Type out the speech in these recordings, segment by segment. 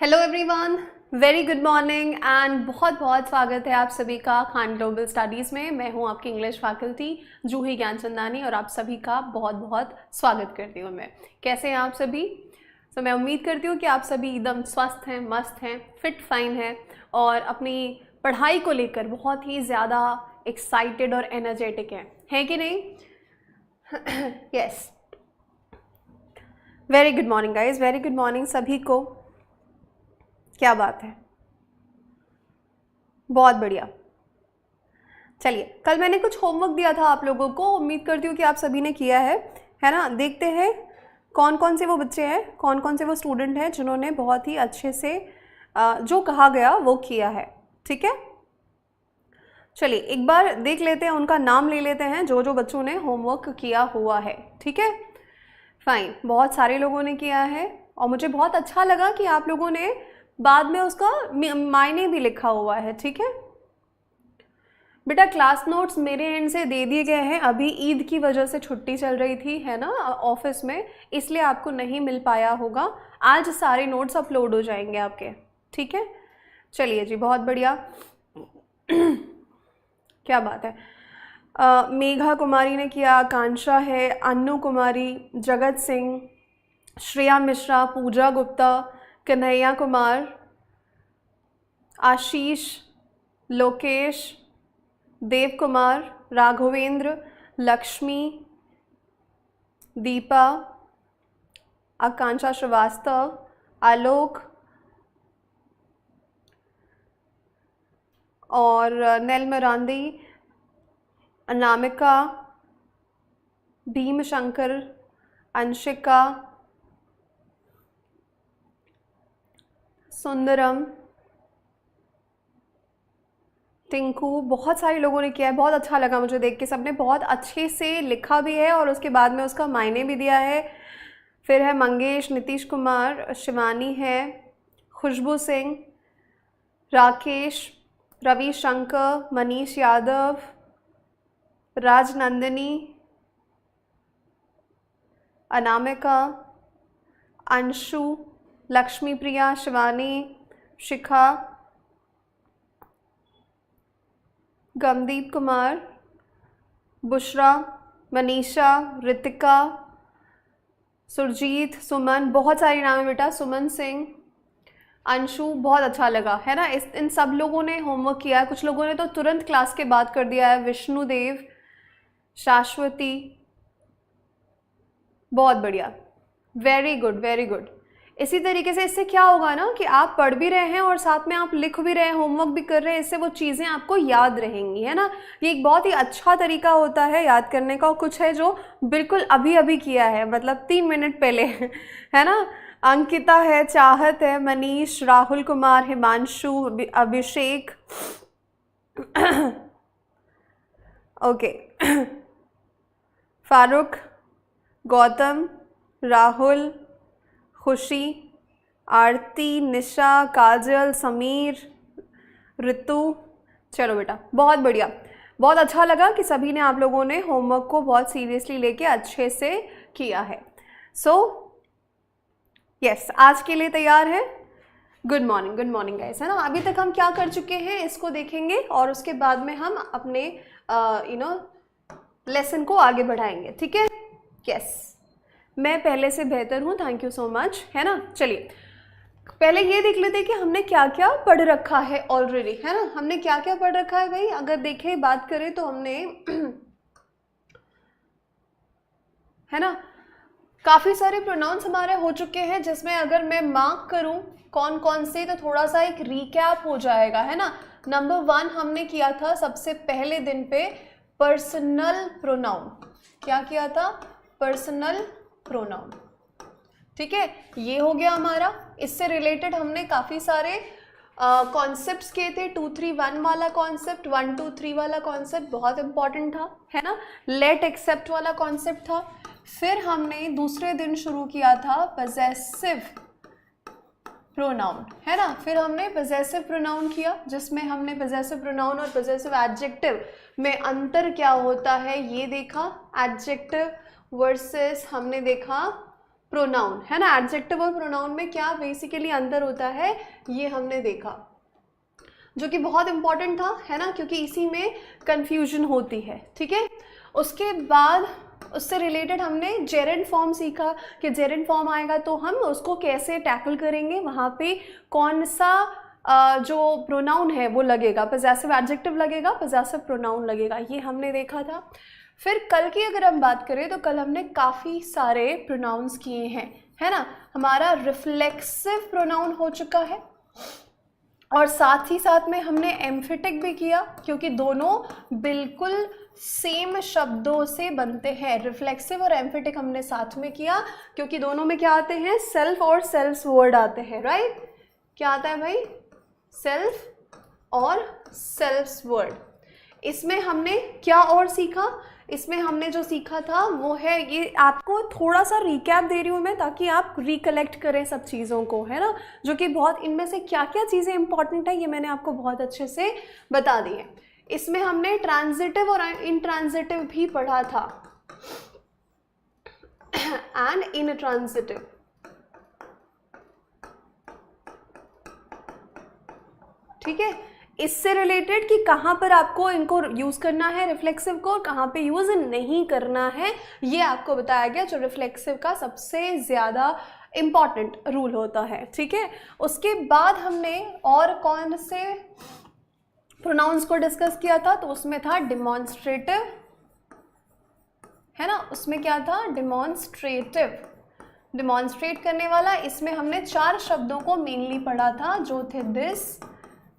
Hello everyone, very good morning and बहुत बहुत स्वागत है आप सभी का खान ग्लोबल स्टडीज़ में। मैं हूं आपकी इंग्लिश फैकल्टी जूही ज्ञानचंदानी और आप सभी का बहुत बहुत स्वागत करती हूं मैं। कैसे हैं आप सभी? तो मैं उम्मीद करती हूं कि आप सभी एकदम स्वस्थ हैं, मस्त हैं, फिट फाइन हैं और अपनी पढ़ाई को लेकर बहुत ही ज़्यादा एक्साइटेड और एनर्जेटिक हैं, है कि नहीं? Yes, very good morning guys, very good morning सभी को। क्या बात है, बहुत बढ़िया। चलिए, कल मैंने कुछ होमवर्क दिया था आप लोगों को, उम्मीद करती हूँ कि आप सभी ने किया है ना? देखते हैं कौन कौन से वो बच्चे हैं, कौन कौन से वो स्टूडेंट हैं जिन्होंने बहुत ही अच्छे से जो कहा गया वो किया है। ठीक है, चलिए एक बार देख लेते हैं, उनका नाम ले लेते हैं जो जो बच्चों ने होमवर्क किया हुआ है। ठीक है, फाइन, बहुत सारे लोगों ने किया है और मुझे बहुत अच्छा लगा कि आप लोगों ने बाद में उसका मायने भी लिखा हुआ है। ठीक है बेटा, क्लास नोट्स मेरे एंड से दे दिए गए हैं। अभी ईद की वजह से छुट्टी चल रही थी, है ना, ऑफिस में, इसलिए आपको नहीं मिल पाया होगा। आज सारे नोट्स अपलोड हो जाएंगे आपके। ठीक है, चलिए जी, बहुत बढ़िया। क्या बात है। मेघा कुमारी ने किया, आकांक्षा है, अन्नू कुमारी, जगत सिंह, श्रेया मिश्रा, पूजा गुप्ता, कन्हैया कुमार, आशीष, लोकेश, देव कुमार, राघवेंद्र, लक्ष्मी, दीपा, आकांक्षा श्रीवास्तव, आलोक और नेल मरांदी, अनामिका, भीम शंकर, अंशिका, सुंदरम, टिंकू, बहुत सारे लोगों ने किया है। बहुत अच्छा लगा मुझे देख के, सबने बहुत अच्छे से लिखा भी है और उसके बाद में उसका मायने भी दिया है। फिर है मंगेश, नीतीश कुमार, शिवानी है, खुशबू सिंह, राकेश, रवि शंकर, मनीष यादव, राजनंदिनी, अनामिका, अंशु, लक्ष्मी प्रिया, शिवानी, शिखा, गमदीप कुमार, बुशरा, मनीषा, रितिका, सुरजीत, सुमन, बहुत सारे नाम है बेटा, सुमन सिंह, अंशु। बहुत अच्छा लगा, है ना? इन सब लोगों ने होमवर्क किया है। कुछ लोगों ने तो तुरंत क्लास के बाद कर दिया है। विष्णुदेव, शाश्वती, बहुत बढ़िया, वेरी गुड वेरी गुड। इसी तरीके से इससे क्या होगा ना कि आप पढ़ भी रहे हैं और साथ में आप लिख भी रहे हैं, होमवर्क भी कर रहे हैं, इससे वो चीज़ें आपको याद रहेंगी, है ना? ये एक बहुत ही अच्छा तरीका होता है याद करने का। और कुछ है जो बिल्कुल अभी अभी किया है, मतलब 3 मिनट पहले, है ना? अंकिता है, चाहत है, मनीष, राहुल कुमार, हिमांशु, अभिषेक, ओके, फारूक, गौतम, राहुल, खुशी, आरती, निशा, काजल, समीर, ऋतु। चलो बेटा, बहुत बढ़िया, बहुत अच्छा लगा कि सभी ने, आप लोगों ने होमवर्क को बहुत सीरियसली लेके अच्छे से किया है। सो यस, आज के लिए तैयार है? गुड मॉर्निंग गाइस, है ना? अभी तक हम क्या कर चुके हैं इसको देखेंगे और उसके बाद में हम अपने लेसन को आगे बढ़ाएंगे। ठीक है? यस, मैं पहले से बेहतर हूँ, थैंक यू सो मच, है ना? चलिए पहले ये देख लेते हैं कि हमने क्या क्या पढ़ रखा है ऑलरेडी, है ना? हमने क्या क्या पढ़ रखा है भाई? अगर देखें, बात करें तो हमने है ना, काफ़ी सारे प्रोनाउंस हमारे हो चुके हैं, जिसमें अगर मैं मार्क करूं कौन कौन से, तो थोड़ा सा एक रिकैप हो जाएगा, है ना? नंबर 1 हमने किया था सबसे पहले दिन पे, पर्सनल प्रोनाउन। क्या किया था? Personal pronoun. ठीक है, ये हो गया हमारा। इससे रिलेटेड हमने काफ़ी सारे कॉन्सेप्ट्स किए थे। 2 3 1 वाला कॉन्सेप्ट, 1 2 3 वाला कॉन्सेप्ट बहुत इंपॉर्टेंट था, है ना? लेट एक्सेप्ट वाला कॉन्सेप्ट था। फिर हमने दूसरे दिन शुरू किया था पजेसिव प्रोनाउन, है ना? फिर हमने पजेसिव प्रोनाउन किया, जिसमें हमने पजेसिव प्रोनाउन और पजेसिव एडजेक्टिव में अंतर क्या होता है ये देखा। एडजेक्टिव वर्सेस हमने देखा प्रोनाउन, है ना। एडजेक्टिव और प्रोनाउन में क्या बेसिकली अंतर होता है ये हमने देखा, जो कि बहुत इंपॉर्टेंट था, है ना, क्योंकि इसी में कंफ्यूजन होती है, ठीक है। उसके बाद उससे रिलेटेड हमने जेरेंड फॉर्म सीखा कि जेरेंड फॉर्म आएगा तो हम उसको कैसे टैकल करेंगे, वहाँ पे कौन सा जो प्रोनाउन है वो लगेगा, पॉसेसिव एडजेक्टिव लगेगा, पॉसेसिव प्रोनाउन लगेगा, ये हमने देखा था। फिर कल की अगर हम बात करें तो कल हमने काफ़ी सारे प्रोनाउंस किए हैं, है ना। हमारा रिफ्लेक्सिव प्रोनाउन हो चुका है और साथ ही साथ में हमने एम्फेटिक भी किया, क्योंकि दोनों बिल्कुल सेम शब्दों से बनते हैं। रिफ्लेक्सिव और एम्फेटिक हमने साथ में किया क्योंकि दोनों में क्या आते हैं, सेल्फ और सेल्स वर्ड आते हैं, राइट। क्या आता है भाई, सेल्फ और सेल्स वर्ड। इसमें हमने क्या और सीखा, इसमें हमने जो सीखा था वो है, ये आपको थोड़ा सा रिकैप दे रही हूँ मैं ताकि आप रिकलेक्ट करें सब चीज़ों को, है ना, जो कि बहुत, इनमें से क्या क्या चीज़ें इंपॉर्टेंट है ये मैंने आपको बहुत अच्छे से बता दी है। इसमें हमने ट्रांजिटिव और इंट्रांजिटिव भी पढ़ा था एंड इनट्रांजिटिव, ठीक है। इससे रिलेटेड कि कहाँ पर आपको इनको यूज़ करना है रिफ्लेक्सिव को और कहाँ पे यूज़ नहीं करना है, ये आपको बताया गया, जो रिफ्लेक्सिव का सबसे ज़्यादा इम्पॉर्टेंट रूल होता है, ठीक है। उसके बाद हमने और कौन से प्रोनाउंस को डिस्कस किया था, तो उसमें था डिमॉन्स्ट्रेटिव, है ना, उसमें क्या था, डिमॉन्स्ट्रेटिव, डिमॉन्स्ट्रेट करने वाला। इसमें हमने 4 शब्दों को मेनली पढ़ा था, जो थे दिस,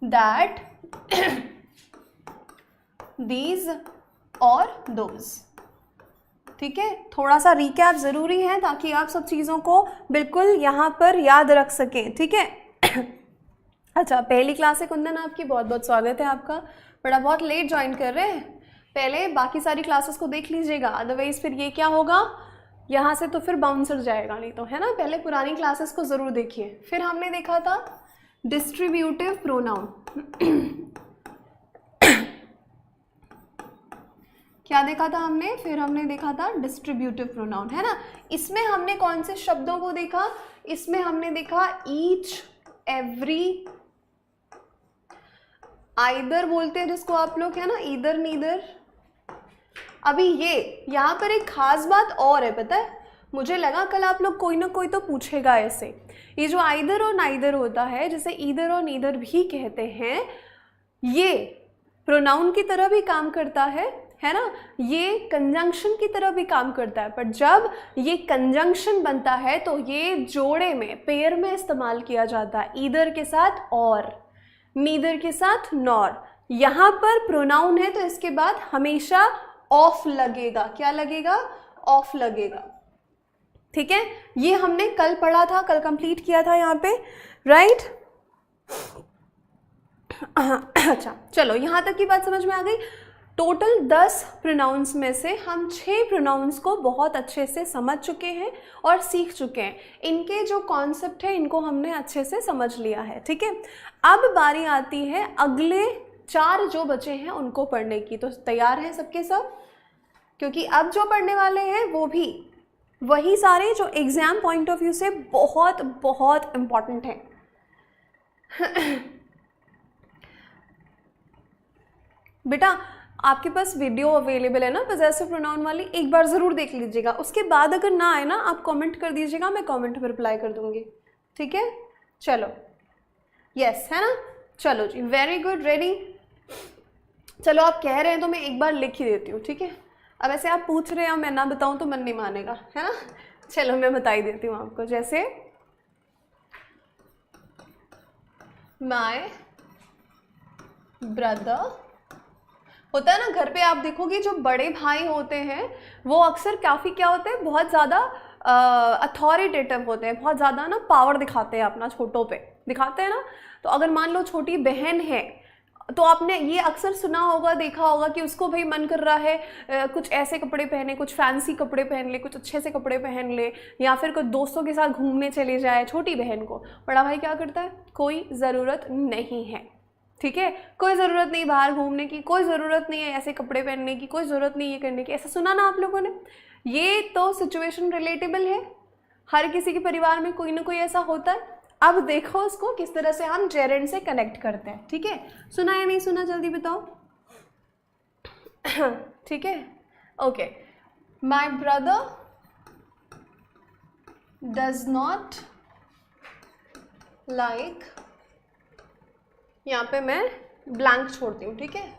दैट, दीज और दोज, ठीक है। थोड़ा सा रिकैप ज़रूरी है ताकि आप सब चीज़ों को बिल्कुल यहाँ पर याद रख सकें, ठीक है। अच्छा, पहली क्लास है कुंदन आपकी, बहुत बहुत स्वागत है आपका। बड़ा बहुत लेट ज्वाइन कर रहे हैं, पहले बाकी सारी क्लासेस को देख लीजिएगा, अदरवाइज़ फिर ये क्या होगा, यहाँ से तो फिर बाउंसर जाएगा नहीं तो, है ना। पहले पुरानी क्लासेस को ज़रूर देखिए। फिर हमने देखा था डिस्ट्रीब्यूटिव प्रोनाउन, क्या देखा था हमने, फिर हमने देखा था डिस्ट्रीब्यूटिव प्रोनाउन, है ना। इसमें हमने कौन से शब्दों को देखा, इसमें हमने देखा ईच, एवरी, आइदर बोलते हैं जिसको आप लोग, है ना, ईदर, नीदर। अभी ये यहाँ पर एक खास बात और है, पता है, मुझे लगा कल आप लोग कोई ना कोई तो पूछेगा ऐसे, ये जो आइदर और नाइदर होता है, जिसे ईदर और नीदर भी कहते हैं, ये प्रोनाउन की तरह भी काम करता है ना, ये कंजंक्शन की तरह भी काम करता है, पर जब ये कंजंक्शन बनता है तो ये जोड़े में, पेयर में इस्तेमाल किया जाता है, ईदर के साथ और, नीदर के साथ नॉर। यहाँ पर प्रोनाउन है तो इसके बाद हमेशा ऑफ लगेगा, क्या लगेगा, ऑफ लगेगा, ठीक है। ये हमने कल पढ़ा था, कल कंप्लीट किया था यहाँ पे, राइट। अच्छा, चलो यहाँ तक की बात समझ में आ गई। टोटल 10 प्रोनाउंस में से हम 6 प्रोनाउंस को बहुत अच्छे से समझ चुके हैं और सीख चुके हैं, इनके जो कॉन्सेप्ट है इनको हमने अच्छे से समझ लिया है, ठीक है। अब बारी आती है अगले 4 जो बचे हैं उनको पढ़ने की, तो तैयार हैं सबके सब, क्योंकि अब जो पढ़ने वाले हैं वो भी वही सारे जो एग्ज़ाम पॉइंट ऑफ व्यू से बहुत बहुत इम्पॉर्टेंट हैं। बेटा आपके पास वीडियो अवेलेबल है ना पॉसेसिव प्रोनाउन वाली, एक बार ज़रूर देख लीजिएगा, उसके बाद अगर ना आए ना आप कमेंट कर दीजिएगा, मैं कमेंट में रिप्लाई कर दूँगी, ठीक है। चलो, यस, है ना, चलो जी, वेरी गुड, रेडी। चलो आप कह रहे हैं तो मैं एक बार लिख ही देती हूँ, ठीक है। अब ऐसे आप पूछ रहे हैं, मैं ना बताऊँ तो मन नहीं मानेगा, है ना। चलो मैं बता ही देती हूँ आपको, जैसे माय ब्रदर होता है ना, घर पे आप देखोगे जो बड़े भाई होते हैं वो अक्सर काफ़ी क्या होते हैं, बहुत ज़्यादा अथॉरिटेटिव होते हैं, बहुत ज़्यादा ना पावर दिखाते हैं, अपना छोटों पे दिखाते हैं ना। तो अगर मान लो छोटी बहन है तो आपने ये अक्सर सुना होगा, देखा होगा कि उसको भाई मन कर रहा है कुछ ऐसे कपड़े पहने, कुछ फैंसी कपड़े पहन ले, कुछ अच्छे से कपड़े पहन ले, या फिर कुछ दोस्तों के साथ घूमने चले जाए छोटी बहन को। बड़ा भाई क्या करता है, कोई ज़रूरत नहीं है, ठीक है, कोई ज़रूरत नहीं बाहर घूमने की, कोई ज़रूरत नहीं है ऐसे कपड़े पहनने की, कोई ज़रूरत नहीं ये करने की, ऐसा सुना ना आप लोगों ने। ये तो सिचुएशन रिलेटेबल है, हर किसी के परिवार में कोई ना कोई ऐसा होता है। अब देखो उसको किस तरह से हम जेरेंड से कनेक्ट करते हैं, ठीक है। सुना या नहीं सुना, जल्दी बताओ। ठीक है, okay. My brother does not like, यहाँ पे मैं ब्लैंक छोड़ती हूँ, ठीक है।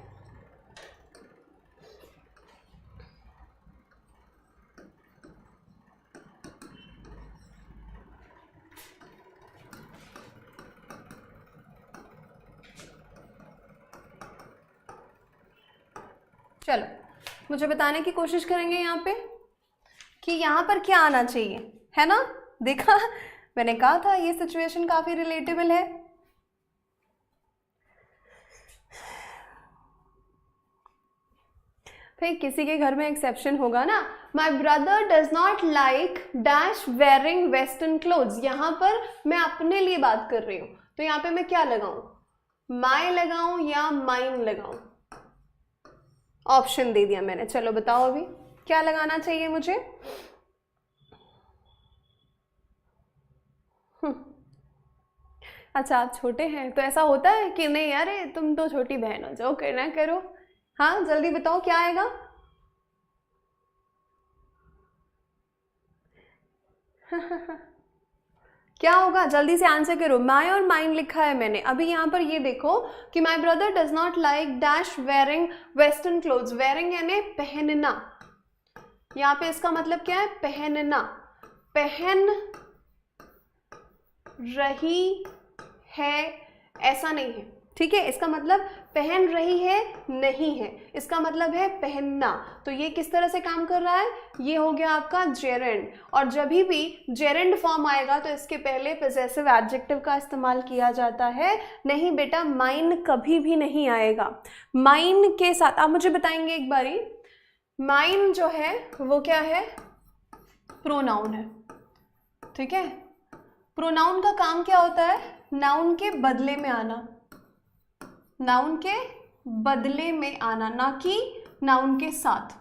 चलो मुझे बताने की कोशिश करेंगे यहाँ पे कि यहाँ पर क्या आना चाहिए, है ना। देखा, मैंने कहा था ये सिचुएशन काफी रिलेटेबल है। फिर किसी के घर में एक्सेप्शन होगा ना। My brother does not like dash wearing western clothes. यहाँ पर मैं अपने लिए बात कर रही हूँ, तो यहाँ पे मैं क्या लगाऊं, माई लगाऊं या माइन लगाऊं। ऑप्शन दे दिया मैंने, चलो बताओ अभी क्या लगाना चाहिए मुझे। अच्छा आप छोटे हैं तो ऐसा होता है कि नहीं, अरे तुम तो छोटी बहन हो, जो करना करो। हाँ जल्दी बताओ क्या आएगा। क्या होगा, जल्दी से आंसर करो। माई और माइन लिखा है मैंने। अभी यहाँ पर ये देखो कि my brother does not like dash wearing western clothes. Wearing यानी पहनना, यहाँ पे इसका मतलब क्या है, पहनना। पहन रही है ऐसा नहीं है, ठीक है। इसका मतलब पहन रही है नहीं है, इसका मतलब है पहनना। तो ये किस तरह से काम कर रहा है, ये हो गया आपका जेरेंड। और जब भी जेरेंड फॉर्म आएगा तो इसके पहले पोजेसिव एडजेक्टिव का इस्तेमाल किया जाता है। नहीं बेटा, माइन कभी भी नहीं आएगा। माइन के साथ आप मुझे बताएंगे एक बारी, माइन जो है वो क्या है, प्रोनाउन है, ठीक है। प्रोनाउन का काम क्या होता है, नाउन के बदले में आना, नाउन के बदले में आना, ना कि नाउन के साथ।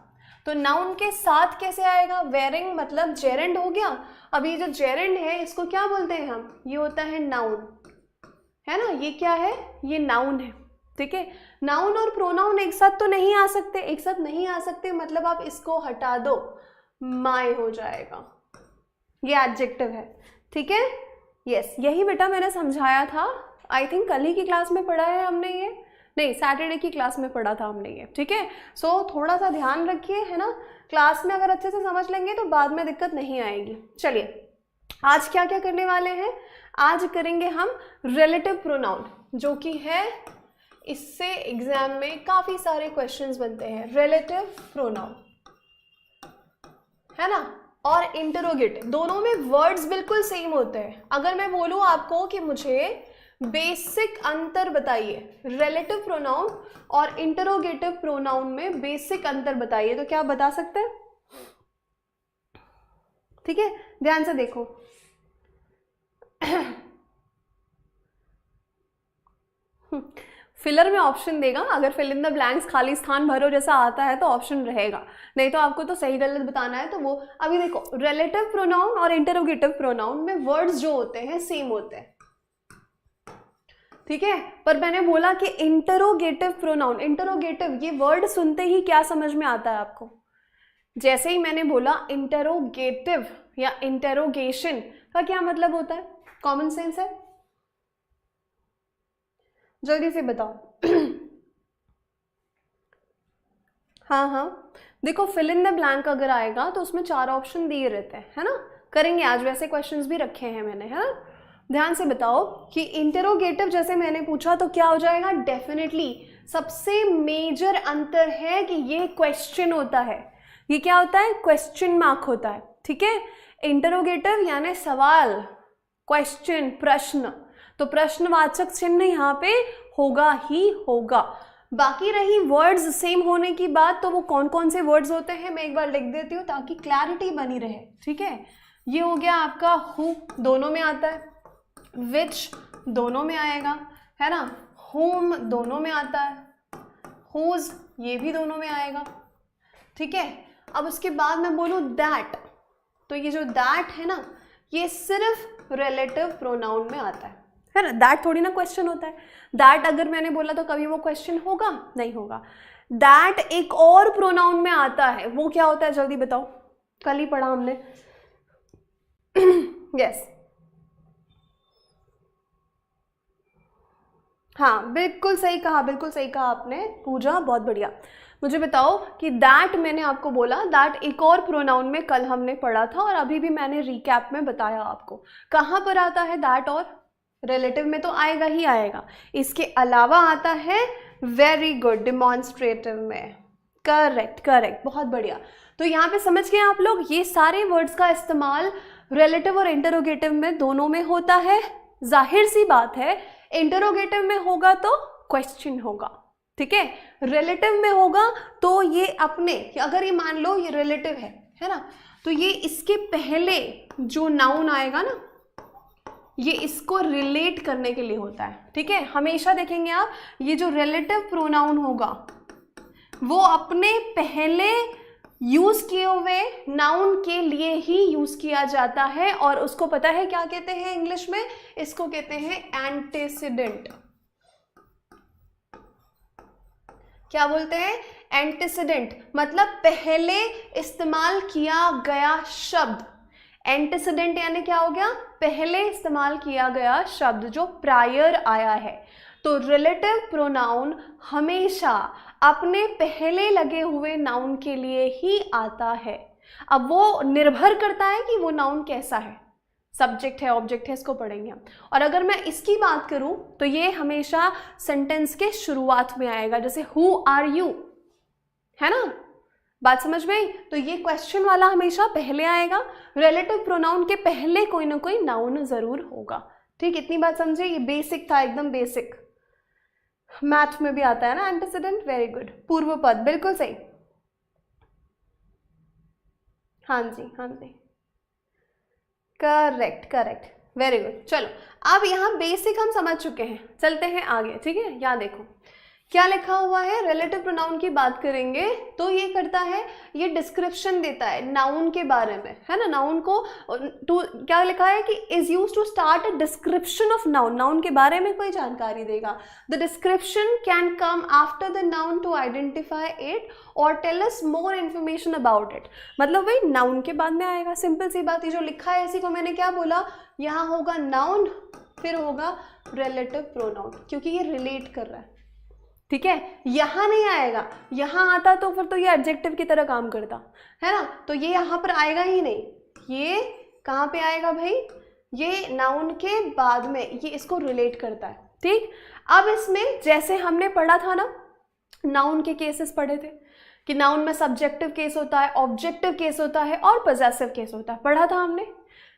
तो नाउन के साथ कैसे आएगा, वेयरिंग मतलब जेरेंड हो गया। अब ये जो जेरेंड है इसको क्या बोलते हैं हम, ये होता है नाउन, है ना। ये क्या है, ये नाउन है, ठीक है। नाउन और प्रोनाउन एक साथ तो नहीं आ सकते, एक साथ नहीं आ सकते, मतलब आप इसको हटा दो, माय हो जाएगा, ये एडजेक्टिव है, ठीक है। यस, यही बेटा मैंने समझाया था। आई थिंक कल ही की क्लास में पढ़ा है हमने ये, नहीं सैटरडे की क्लास में पढ़ा था हमने ये, ठीक है। सो थोड़ा सा ध्यान रखिए, है ना। क्लास में अगर अच्छे से समझ लेंगे तो बाद में दिक्कत नहीं आएगी। चलिए आज क्या क्या करने वाले हैं, आज करेंगे हम रिलेटिव प्रोनाउन, जो कि है, इससे एग्जाम में काफी सारे क्वेश्चंस बनते हैं। रिलेटिव प्रोनाउन, है ना, और इंटरोगेटिव, दोनों में वर्ड्स बिल्कुल सेम होते हैं। अगर मैं बोलूं आपको कि मुझे बेसिक अंतर बताइए रिलेटिव प्रोनाउन और इंटरोगेटिव प्रोनाउन में, बेसिक अंतर बताइए, तो क्या बता सकते हैं, ठीक है। ध्यान से देखो फिलर में ऑप्शन देगा, अगर फिल इन द ब्लैंक्स खाली स्थान भरो जैसा आता है तो ऑप्शन रहेगा, नहीं तो आपको तो सही गलत बताना है तो वो। अभी देखो रिलेटिव प्रोनाउन और इंटरोगेटिव प्रोनाउन में वर्ड्स जो होते हैं सेम होते हैं, ठीक है। पर मैंने बोला कि इंटरोगेटिव प्रोनाउन, इंटरोगेटिव ये वर्ड सुनते ही क्या समझ में आता है आपको, जैसे ही मैंने बोला इंटरोगेटिव या इंटरोगेशन का क्या मतलब होता है, कॉमन सेंस है, जल्दी से बताओ। हाँ देखो, फिल इन द ब्लैंक अगर आएगा तो उसमें 4 ऑप्शन दिए रहते हैं, है ना। करेंगे आज, वैसे क्वेश्चंस भी रखे हैं मैंने, है ना। ध्यान से बताओ कि इंटरोगेटिव जैसे मैंने पूछा तो क्या हो जाएगा, डेफिनेटली सबसे मेजर अंतर है कि ये क्वेश्चन होता है, ये क्या होता है, क्वेश्चन मार्क होता है, ठीक है। इंटरोगेटिव यानी सवाल, क्वेश्चन, प्रश्न, तो प्रश्नवाचक चिन्ह यहाँ पे होगा ही होगा। बाकी रही वर्ड्स सेम होने की बात, तो वो कौन कौन से वर्ड्स होते हैं मैं एक बार लिख देती हूँ ताकि क्लैरिटी बनी रहे, ठीक है। ये हो गया आपका हु, दोनों में आता है, विच दोनों में आएगा, है ना, होम दोनों में आता है, हुज ये भी दोनों में आएगा, ठीक है। अब उसके बाद मैं बोलूँ दैट, तो ये जो दैट है ना, ये सिर्फ रिलेटिव प्रोनाउन में आता है ना। दैट थोड़ी ना क्वेश्चन होता है। दैट अगर मैंने बोला तो कभी वो क्वेश्चन होगा? नहीं होगा। दैट एक और प्रोनाउन में आता है, वो क्या होता है जल्दी बताओ, कल ही पढ़ा हमने। यस हाँ बिल्कुल सही कहा, बिल्कुल सही कहा आपने पूजा, बहुत बढ़िया। मुझे बताओ कि दैट मैंने आपको बोला, दैट एक और प्रोनाउन में कल हमने पढ़ा था और अभी भी मैंने रिकैप में बताया आपको। कहाँ पर आता है दैट? और रिलेटिव में तो आएगा ही आएगा, इसके अलावा आता है वेरी गुड डिमॉन्स्ट्रेटिव में। करेक्ट करेक्ट, बहुत बढ़िया। तो यहाँ पे समझ गए आप लोग, ये सारे वर्ड्स का इस्तेमाल रिलेटिव और इंटरोगेटिव में दोनों में होता है। जाहिर सी बात है इंटरोगेटिव में होगा तो क्वेश्चन होगा, ठीक है। रिलेटिव में होगा तो ये अपने, अगर ये मान लो ये रिलेटिव है ना, तो ये इसके पहले जो नाउन आएगा ना, ये इसको रिलेट करने के लिए होता है, ठीक है। हमेशा देखेंगे आप, ये जो रिलेटिव प्रोनाउन होगा वो अपने पहले यूज किए हुए नाउन के लिए ही यूज किया जाता है, और उसको पता है क्या कहते हैं इंग्लिश में? इसको कहते हैं एंटीसीडेंट। क्या बोलते हैं? एंटीसीडेंट, मतलब पहले इस्तेमाल किया गया शब्द। एंटीसीडेंट यानी क्या हो गया? पहले इस्तेमाल किया गया शब्द जो प्रायर आया है। तो रिलेटिव प्रोनाउन हमेशा अपने पहले लगे हुए नाउन के लिए ही आता है। अब वो निर्भर करता है कि वो नाउन कैसा है, सब्जेक्ट है ऑब्जेक्ट है, इसको पढ़ेंगे हम। और अगर मैं इसकी बात करूं तो ये हमेशा सेंटेंस के शुरुआत में आएगा, जैसे हु आर यू, है ना, बात समझ में आई? तो ये क्वेश्चन वाला हमेशा पहले आएगा। रिलेटिव प्रोनाउन के पहले कोई ना कोई नाउन जरूर होगा, ठीक। इतनी बात समझे? ये बेसिक था, एकदम बेसिक, मैथ में भी आता है ना एंटीसीडेंट। वेरी गुड, पूर्व पद, बिल्कुल सही। हाँ जी हाँ जी, करेक्ट करेक्ट, वेरी गुड। चलो अब यहाँ बेसिक हम समझ चुके हैं, चलते हैं आगे, ठीक है। यहाँ देखो क्या लिखा हुआ है, रिलेटिव प्रोनाउन की बात करेंगे तो ये करता है, ये डिस्क्रिप्शन देता है नाउन के बारे में, है ना। नाउन को क्या लिखा है कि is used to start a description of noun, noun के बारे में कोई जानकारी देगा। The description can come after the noun to identify it और tell us more information about it. मतलब वही नाउन के बाद में आएगा, सिंपल सी बात। ये जो लिखा है इसी को मैंने क्या बोला, यहाँ होगा नाउन, फिर होगा रिलेटिव प्रोनाउन, क्योंकि ये रिलेट कर रहा है, ठीक है। यहाँ नहीं आएगा, यहाँ आता तो फिर तो ये एडजेक्टिव की तरह काम करता, है ना। तो ये यहाँ पर आएगा ही नहीं, ये कहाँ पे आएगा भाई? ये नाउन के बाद में, ये इसको रिलेट करता है, ठीक। अब इसमें जैसे हमने पढ़ा था ना, नाउन के केसेस पढ़े थे कि नाउन में सब्जेक्टिव केस होता है, ऑब्जेक्टिव केस होता है और पॉजेसिव केस होता है, पढ़ा था हमने।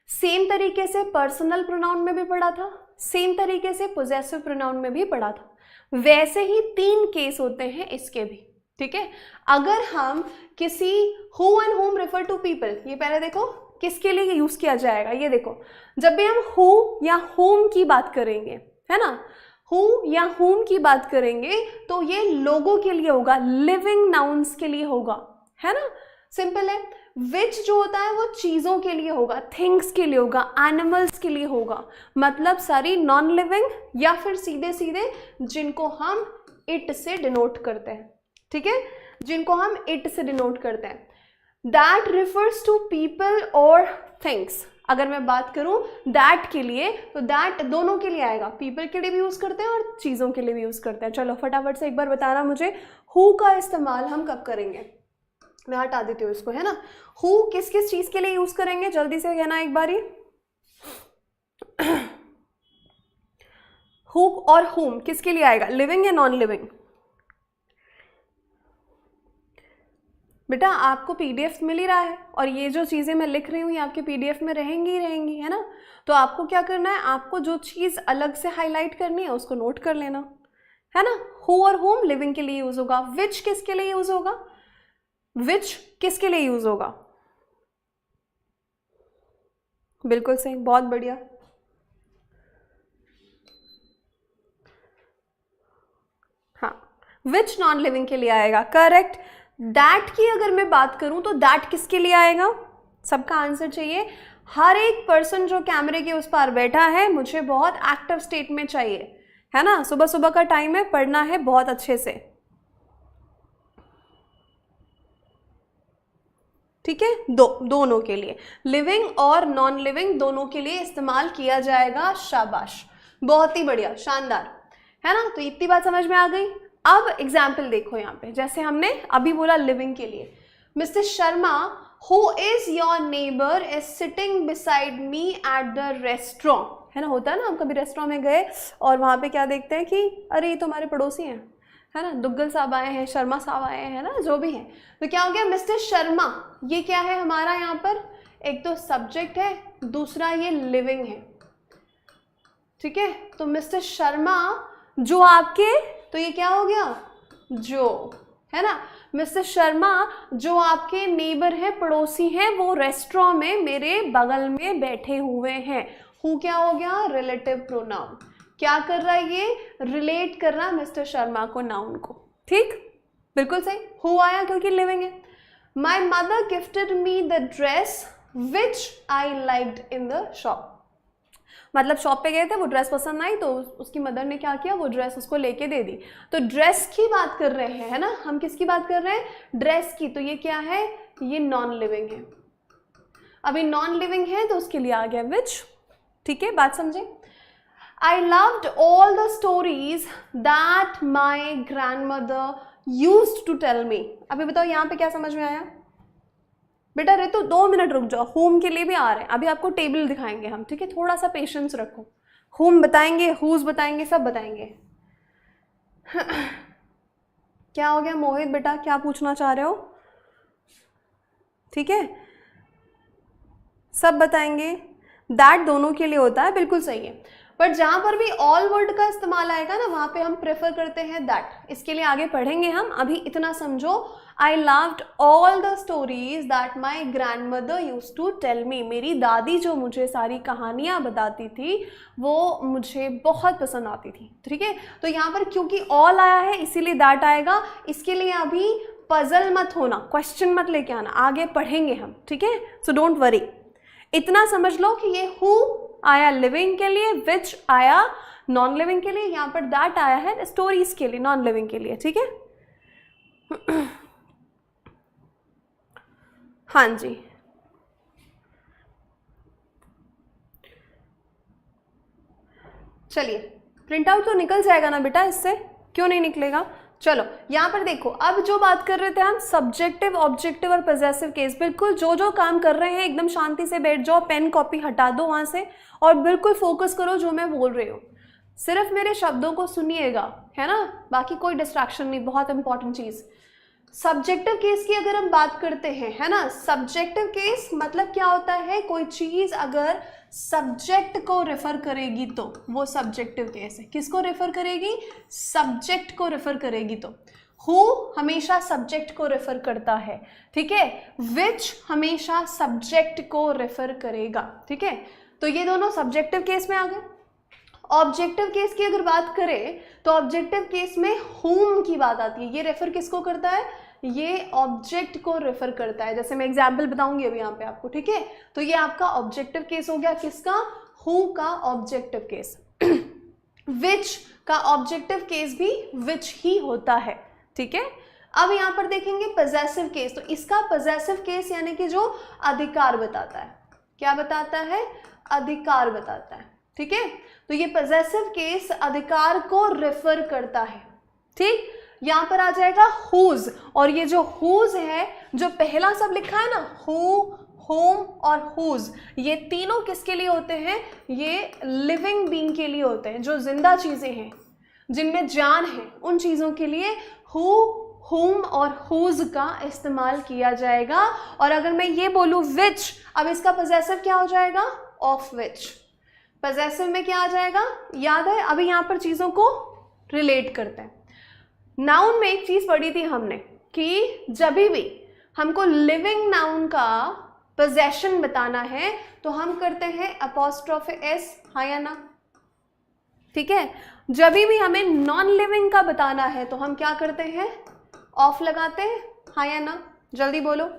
सेम तरीके से पर्सनल प्रोनाउन में भी पढ़ा था, सेम तरीके से पॉजेसिव प्रोनाउन में भी पढ़ा था। वैसे ही 3 केस होते हैं इसके भी, ठीक है। अगर हम किसी who and whom refer to people, ये पहले देखो किसके लिए यूज किया जाएगा। ये देखो, जब भी हम हु या होम की बात करेंगे, है ना, हु या होम की बात करेंगे तो ये लोगों के लिए होगा, लिविंग नाउन्स के लिए होगा, है ना, सिंपल है। विच जो होता है वो चीज़ों के लिए होगा, थिंग्स के लिए होगा, एनिमल्स के लिए होगा, मतलब सारी नॉन लिविंग या फिर सीधे सीधे जिनको हम इट से डिनोट करते हैं, ठीक है, जिनको हम इट से डिनोट करते हैं। दैट रिफर्स टू पीपल और थिंग्स। अगर मैं बात करूं दैट के लिए तो दैट दोनों के लिए आएगा, पीपल के लिए भी यूज करते हैं और चीज़ों के लिए भी यूज करते हैं। चलो फटाफट से एक बार बताना मुझे, हु का इस्तेमाल हम कब करेंगे? मैं हटा देती हूँ इसको, है ना। हु किस किस चीज के लिए यूज करेंगे, जल्दी से कहना एक बारी। हु और हुम किसके लिए आएगा, लिविंग या नॉन लिविंग? बेटा आपको पीडीएफ मिल ही रहा है और ये जो चीज़ें मैं लिख रही हूँ ये आपके पीडीएफ में रहेंगी ही रहेंगी, है ना। तो आपको क्या करना है, आपको जो चीज़ अलग से हाईलाइट करनी है उसको नोट कर लेना, है ना। हु और होम लिविंग के लिए यूज होगा, विच किसके लिए यूज होगा, विच किसके लिए यूज होगा? बिल्कुल सही, बहुत बढ़िया। हाँ, विच नॉन लिविंग के लिए आएगा, करेक्ट। दैट की अगर मैं बात करूं तो दैट किसके लिए आएगा? सबका आंसर चाहिए। हर एक पर्सन जो कैमरे के उस पार बैठा है मुझे बहुत एक्टिव स्टेट में चाहिए, है ना। सुबह सुबह का टाइम है, पढ़ना है बहुत अच्छे से, ठीक है। दोनों के लिए, लिविंग और नॉन लिविंग दोनों के लिए इस्तेमाल किया जाएगा। शाबाश, बहुत ही बढ़िया, शानदार, है ना। तो इतनी बात समझ में आ गई। अब एग्जाम्पल देखो यहाँ पे, जैसे हमने अभी बोला लिविंग के लिए, mister Sharma who is your neighbour is sitting beside me at the restaurant, है ना। होता है ना, हम कभी रेस्टोरेंट में गए और वहाँ पे क्या देखते हैं कि अरे ये तो हमारे पड़ोसी हैं, है ना, दुग्गल साहब आए हैं, शर्मा साहब आए हैं, है ना, जो भी है। तो क्या हो गया, मिस्टर शर्मा, ये क्या है हमारा यहाँ पर, एक तो सब्जेक्ट है, दूसरा ये लिविंग है, ठीक है। तो मिस्टर शर्मा जो आपके, तो ये क्या हो गया, जो, है ना। मिस्टर शर्मा जो आपके नेबर हैं, पड़ोसी हैं, वो रेस्टोरेंट में मेरे बगल में बैठे हुए हैं। हु क्या हो गया, रिलेटिव प्रोनाउन। क्या कर रहा है ये, रिलेट कर रहा है मिस्टर शर्मा को नाउन को, ठीक, बिल्कुल सही। हु आया क्योंकि लिविंग है। My mother gifted me the dress which I liked in the shop, मतलब शॉप पे गए थे, वो ड्रेस पसंद आई तो उसकी मदर ने क्या किया, वो ड्रेस उसको लेके दे दी। तो ड्रेस की बात कर रहे हैं, है ना, हम किसकी बात कर रहे हैं, ड्रेस की। तो ये क्या है, ये नॉन लिविंग है। अभी नॉन लिविंग है तो उसके लिए आ गया विच, ठीक है, बात समझे। I loved all the stories that my grandmother used to tell me। अभी बताओ यहाँ पे क्या समझ में आया बेटा। रितु 2 मिनट रुक जाओ, होम के लिए भी आ रहे हैं, अभी आपको टेबल दिखाएंगे हम, ठीक है, थोड़ा सा पेशेंस रखो। होम बताएंगे, हुज बताएंगे, सब बताएंगे। क्या हो गया मोहित बेटा, क्या पूछना चाह रहे हो, ठीक है, सब बताएंगे। दैट दोनों के लिए होता है, बिल्कुल सही है। पर जहां पर भी ऑल वर्ड का इस्तेमाल आएगा ना, वहां पे हम प्रेफर करते हैं दैट। इसके लिए आगे पढ़ेंगे हम, अभी इतना समझो। I loved all the stories that my grandmother use to tell me. मेरी दादी जो मुझे सारी कहानियां बताती थी वो मुझे बहुत पसंद आती थी, ठीक है। तो यहाँ पर क्योंकि ऑल आया है इसीलिए दैट आएगा। इसके लिए अभी पजल मत होना, क्वेश्चन मत लेके आना, आगे पढ़ेंगे हम, ठीक है। सो डोंट वरी, इतना समझ लो कि ये हु आया लिविंग के लिए, विच आया नॉन लिविंग के लिए, यहाँ पर दैट आया है स्टोरीज के लिए, नॉन लिविंग के लिए, ठीक है। हाँ जी, चलिए प्रिंट आउट तो निकल जाएगा ना बेटा इससे, क्यों नहीं निकलेगा। चलो यहाँ पर देखो, अब जो बात कर रहे थे हम सब्जेक्टिव, ऑब्जेक्टिव और पॉजेसिव केस, बिल्कुल जो जो काम कर रहे हैं एकदम शांति से बैठ जाओ, पेन कॉपी हटा दो वहां से और बिल्कुल फोकस करो जो मैं बोल रही हूँ। सिर्फ मेरे शब्दों को सुनिएगा, है ना, बाकी कोई डिस्ट्रैक्शन नहीं। बहुत इंपॉर्टेंट चीज, सब्जेक्टिव केस की अगर हम बात करते हैं, है ना, सब्जेक्टिव केस मतलब क्या होता है, कोई चीज अगर सब्जेक्ट को रेफर करेगी तो वो सब्जेक्टिव केस है। किसको रेफर करेगी, सब्जेक्ट को रेफर करेगी। तो हु हमेशा सब्जेक्ट को रेफर करता है, ठीक है, विच हमेशा सब्जेक्ट को रेफर करेगा, ठीक है। तो ये दोनों सब्जेक्टिव केस में आ गए। ऑब्जेक्टिव केस की अगर बात करें तो ऑब्जेक्टिव केस में whom की बात आती है। ये रेफर किसको करता है, ये ऑब्जेक्ट को रेफर करता है। जैसे मैं एग्जाम्पल बताऊंगी अभी यहाँ पे आपको, ठीक है। तो ये आपका ऑब्जेक्टिव केस हो गया, किसका, हु का ऑब्जेक्टिव केस। विच का ऑब्जेक्टिव केस भी विच ही होता है, ठीक है। अब यहाँ पर देखेंगे पॉजेसिव केस। तो इसका पॉजेसिव केस यानी कि जो अधिकार बताता है, क्या बताता है, अधिकार बताता है, ठीक है। तो ये पॉजेसिव केस अधिकार को रेफर करता है, ठीक। यहां पर आ जाएगा हुज, और ये जो हुज है, जो पहला सब लिखा है ना, हु, होम और हुज, ये तीनों किसके लिए होते हैं, ये लिविंग बीइंग के लिए होते हैं, जो जिंदा चीजें हैं, जिनमें जान है, उन चीजों के लिए हु, whom और whose का इस्तेमाल किया जाएगा। और अगर मैं ये बोलूं which, अब इसका possessive क्या हो जाएगा, of which। possessive में क्या आ जाएगा, याद है, अभी यहाँ पर चीजों को रिलेट करते हैं। नाउन में एक चीज पढ़ी थी हमने कि जब भी हमको लिविंग नाउन का पोजेशन बताना है तो हम करते हैं अपॉस्ट्रोफी एस, हाँ या ना, ठीक है। जब भी हमें नॉन लिविंग का बताना है तो हम क्या करते हैं, ऑफ लगाते हैं, हाँ या ना, जल्दी बोलो।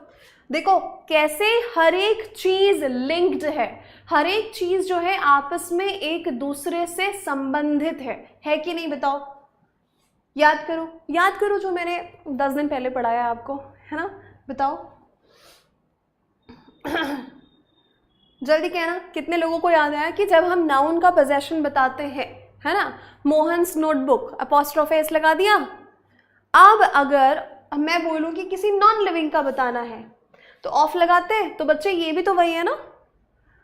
देखो कैसे हर एक चीज लिंक्ड हर एक चीज जो है आपस में एक दूसरे से संबंधित है कि नहीं बताओ? याद करो जो मैंने 10 दिन पहले पढ़ाया आपको, है ना? बताओ जल्दी कहना, कितने लोगों को याद आया कि जब हम नाउन का पोजेशन बताते हैं, है ना, मोहन्स नोटबुक, अपॉस्ट्रोफ एस लगा दिया। अब अगर मैं बोलूं कि किसी नॉन लिविंग का बताना है तो ऑफ लगाते हैं, तो बच्चे ये भी तो वही है ना,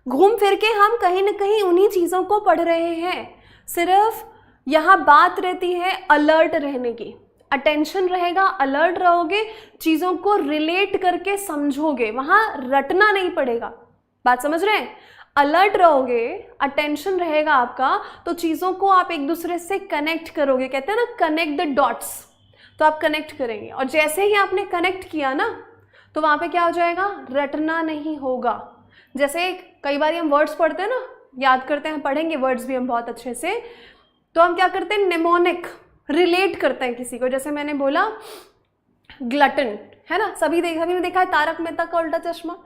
घूम फिर के हम कहीं ना कहीं उन्हीं चीज़ों को पढ़ रहे हैं। सिर्फ यहाँ बात रहती है अलर्ट रहने की, अटेंशन रहेगा, अलर्ट रहोगे, चीज़ों को रिलेट करके समझोगे, वहाँ रटना नहीं पड़ेगा। बात समझ रहे हैं? अलर्ट रहोगे, अटेंशन रहेगा आपका, तो चीज़ों को आप एक दूसरे से कनेक्ट करोगे। कहते हैं ना कनेक्ट द डॉट्स, तो आप कनेक्ट करेंगे, और जैसे ही आपने कनेक्ट किया ना तो वहाँ पे क्या हो जाएगा, रटना नहीं होगा। जैसे कई बार हम वर्ड्स पढ़ते हैं ना, याद करते हैं, पढ़ेंगे वर्ड्स भी हम बहुत अच्छे से, तो हम क्या करते हैं, निमोनिक रिलेट करते हैं किसी को। जैसे मैंने बोला ग्लटन, है ना, सभी ने देखा है तारक मेहता का उल्टा चश्मा,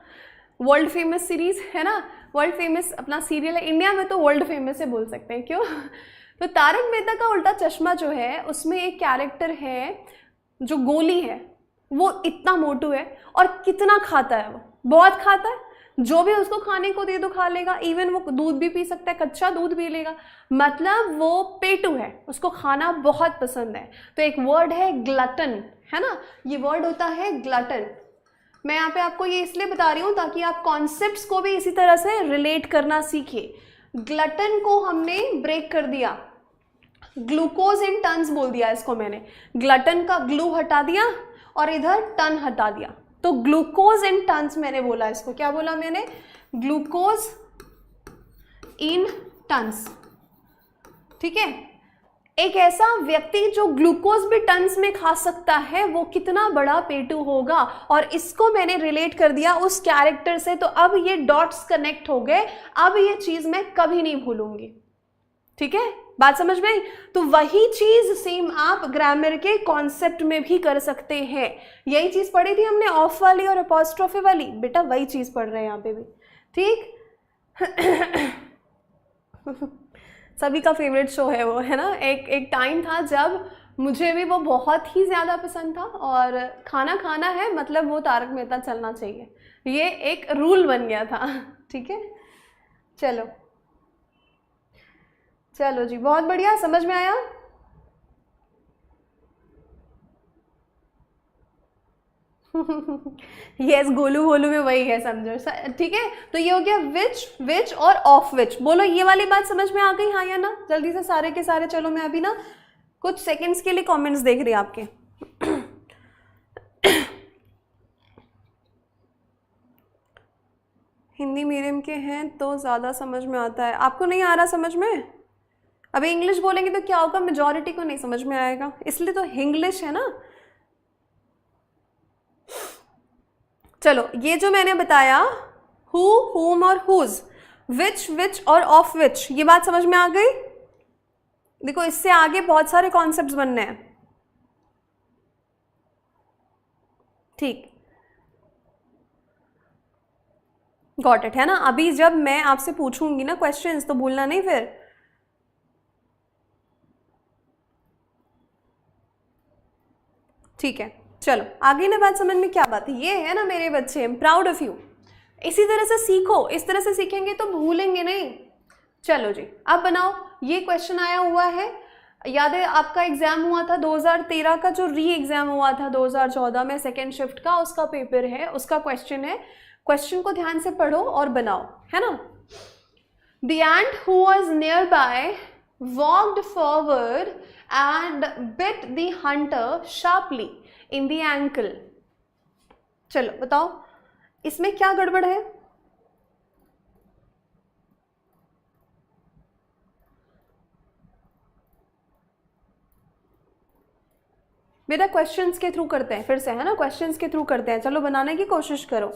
वर्ल्ड फेमस सीरीज है ना, वर्ल्ड फेमस अपना सीरियल है, इंडिया में तो वर्ल्ड फेमस है बोल सकते हैं, क्यों? तो तारक मेहता का उल्टा चश्मा जो है उसमें एक कैरेक्टर है जो गोली है, वो इतना मोटू है और कितना खाता है, वो बहुत खाता है, जो भी उसको खाने को दे दो खा लेगा, इवन वो दूध भी पी सकता है, कच्चा दूध पी लेगा, मतलब वो पेटू है, उसको खाना बहुत पसंद है। तो एक वर्ड है ग्लटन, है ना, ये वर्ड होता है ग्लटन। मैं यहाँ पे आपको ये इसलिए बता रही हूँ ताकि आप कॉन्सेप्ट्स को भी इसी तरह से रिलेट करना सीखिए। ग्लटन को हमने ब्रेक कर दिया, ग्लूकोज इन टन्स बोल दिया इसको मैंने, ग्लटन का ग्लू हटा दिया और इधर टन हटा दिया, तो ग्लूकोज इन टन्स मैंने बोला इसको। क्या बोला मैंने? Glucose in tons. ठीक है, एक ऐसा व्यक्ति जो ग्लूकोज भी टन्स में खा सकता है, वो कितना बड़ा पेटू होगा, और इसको मैंने रिलेट कर दिया उस कैरेक्टर से। तो अब ये डॉट्स कनेक्ट हो गए, अब ये चीज मैं कभी नहीं भूलूंगी। ठीक है, बात समझ में आई? तो वही चीज सेम आप ग्रामर के कॉन्सेप्ट में भी कर सकते हैं। यही चीज पढ़ी थी हमने ऑफ वाली और अपॉस्ट्रोफी वाली, बेटा वही चीज पढ़ रहे हैं यहाँ पे भी। ठीक सभी का फेवरेट शो है वो, है ना। एक टाइम था जब मुझे भी वो बहुत ही ज़्यादा पसंद था, और खाना खाना है मतलब वो तारक मेहता चलना चाहिए, ये एक रूल बन गया था। ठीक है, चलो चलो जी, बहुत बढ़िया, समझ में आया? यस, गोलू वोलू में वही है, समझो। ठीक है, तो ये हो गया विच, विच और ऑफ विच। बोलो ये वाली बात समझ में आ गई, हाँ या ना? जल्दी से सारे के सारे। चलो मैं अभी ना कुछ सेकंड्स के लिए कमेंट्स देख रही आपके। हिंदी मीडियम के हैं तो ज़्यादा समझ में आता है, आपको नहीं आ रहा समझ में? अभी इंग्लिश बोलेंगे तो क्या होगा, मेजॉरिटी को नहीं समझ में आएगा, इसलिए तो इंग्लिश है ना। चलो ये जो मैंने बताया हु, हुम और हुज, विच, विच और ऑफ विच, ये बात समझ में आ गई? देखो इससे आगे बहुत सारे कॉन्सेप्ट्स बनने हैं। ठीक, गॉट इट, है ना। अभी जब मैं आपसे पूछूंगी ना क्वेश्चंस तो भूलना नहीं फिर। ठीक है, चलो आगे ना बात समझ में क्या बात है, ये है ना मेरे बच्चे, I am proud of you. इसी तरह से सीखो, इस तरह से सीखेंगे तो भूलेंगे नहीं। चलो जी, अब बनाओ, ये क्वेश्चन आया हुआ है, याद है आपका एग्जाम हुआ था 2013 का, जो री एग्जाम हुआ था 2014 में सेकेंड शिफ्ट का, उसका पेपर है, उसका क्वेश्चन है। क्वेश्चन को ध्यान से पढ़ो और बनाओ, है ना। The ant who was nearby walked forward and bit the hunter sharply in the ankle. चलो बताओ इसमें क्या गड़बड़ है? बेटा क्वेश्चंस के थ्रू करते हैं फिर से, है ना, क्वेश्चंस के थ्रू करते हैं। चलो बनाने की कोशिश करो।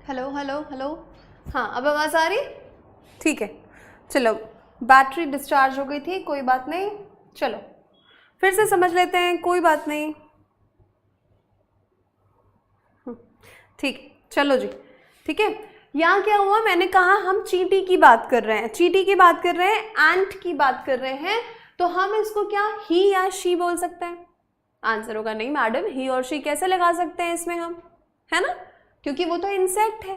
हेलो हेलो हेलो, हाँ अब आवाज़ आ रही? ठीक है, चलो बैटरी डिस्चार्ज हो गई थी, कोई बात नहीं, चलो फिर से समझ लेते हैं, कोई बात नहीं। ठीक, चलो जी, ठीक है। यहाँ क्या हुआ, मैंने कहा हम चींटी की बात कर रहे हैं, चींटी की बात कर रहे हैं, एंट की बात कर रहे हैं, तो हम इसको क्या ही या शी बोल सकते हैं? आंसर होगा नहीं मैडम, ही और शी कैसे लगा सकते हैं इसमें हम, है ना, क्योंकि वो तो इंसेक्ट है।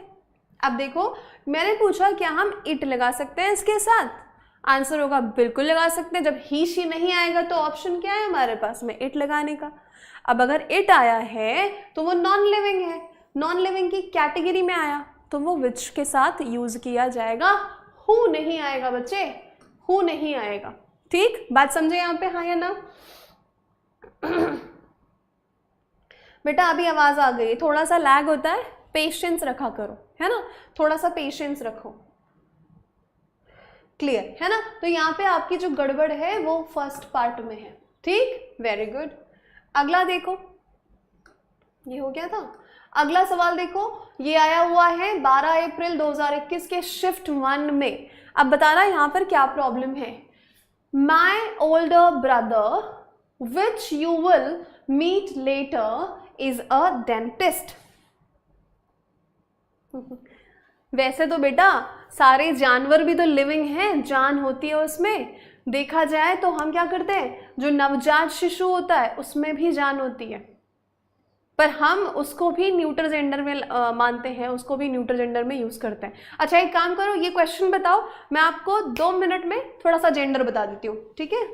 अब देखो मैंने पूछा क्या हम इट लगा सकते हैं इसके साथ? आंसर होगा बिल्कुल लगा सकते हैं। जब ही शी नहीं आएगा तो ऑप्शन क्या है हमारे पास में, इट लगाने का। अब अगर इट आया है तो वो नॉन लिविंग है, नॉन लिविंग की कैटेगरी में आया तो वो विच के साथ यूज किया जाएगा, हु नहीं आएगा बच्चे, हु नहीं आएगा। ठीक, बात समझे यहाँ पे, हाँ या ना? बेटा अभी आवाज आ गई, थोड़ा सा लैग होता है, पेशेंस रखा करो, है ना, थोड़ा सा पेशेंस रखो। क्लियर है ना? तो यहाँ पे आपकी जो गड़बड़ है वो फर्स्ट पार्ट में है। ठीक, वेरी गुड। अगला देखो, ये हो गया था। अगला सवाल देखो, ये आया हुआ है 12 अप्रैल 2021 के शिफ्ट 1 में। अब बताना यहाँ पर क्या प्रॉब्लम है। My older brother which you will meet later is a dentist. वैसे तो बेटा सारे जानवर भी तो लिविंग हैं, जान होती है उसमें, देखा जाए तो हम क्या करते हैं, जो नवजात शिशु होता है उसमें भी जान होती है, पर हम उसको भी न्यूट्रल जेंडर में मानते हैं, उसको भी न्यूट्रल जेंडर में यूज करते हैं। अच्छा एक काम करो, ये क्वेश्चन बताओ, मैं आपको 2 मिनट में थोड़ा सा जेंडर बता देती हूँ, ठीक है?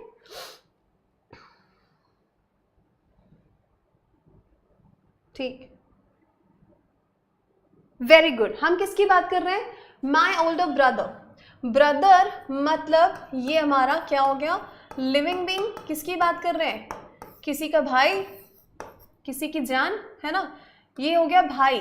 ठीक, वेरी गुड। हम किसकी बात कर रहे हैं? माई ओल्डर ब्रदर। ब्रदर मतलब ये हमारा क्या हो गया, लिविंग बीइंग। किसकी बात कर रहे हैं? किसी का भाई, किसी की जान, है ना, ये हो गया भाई,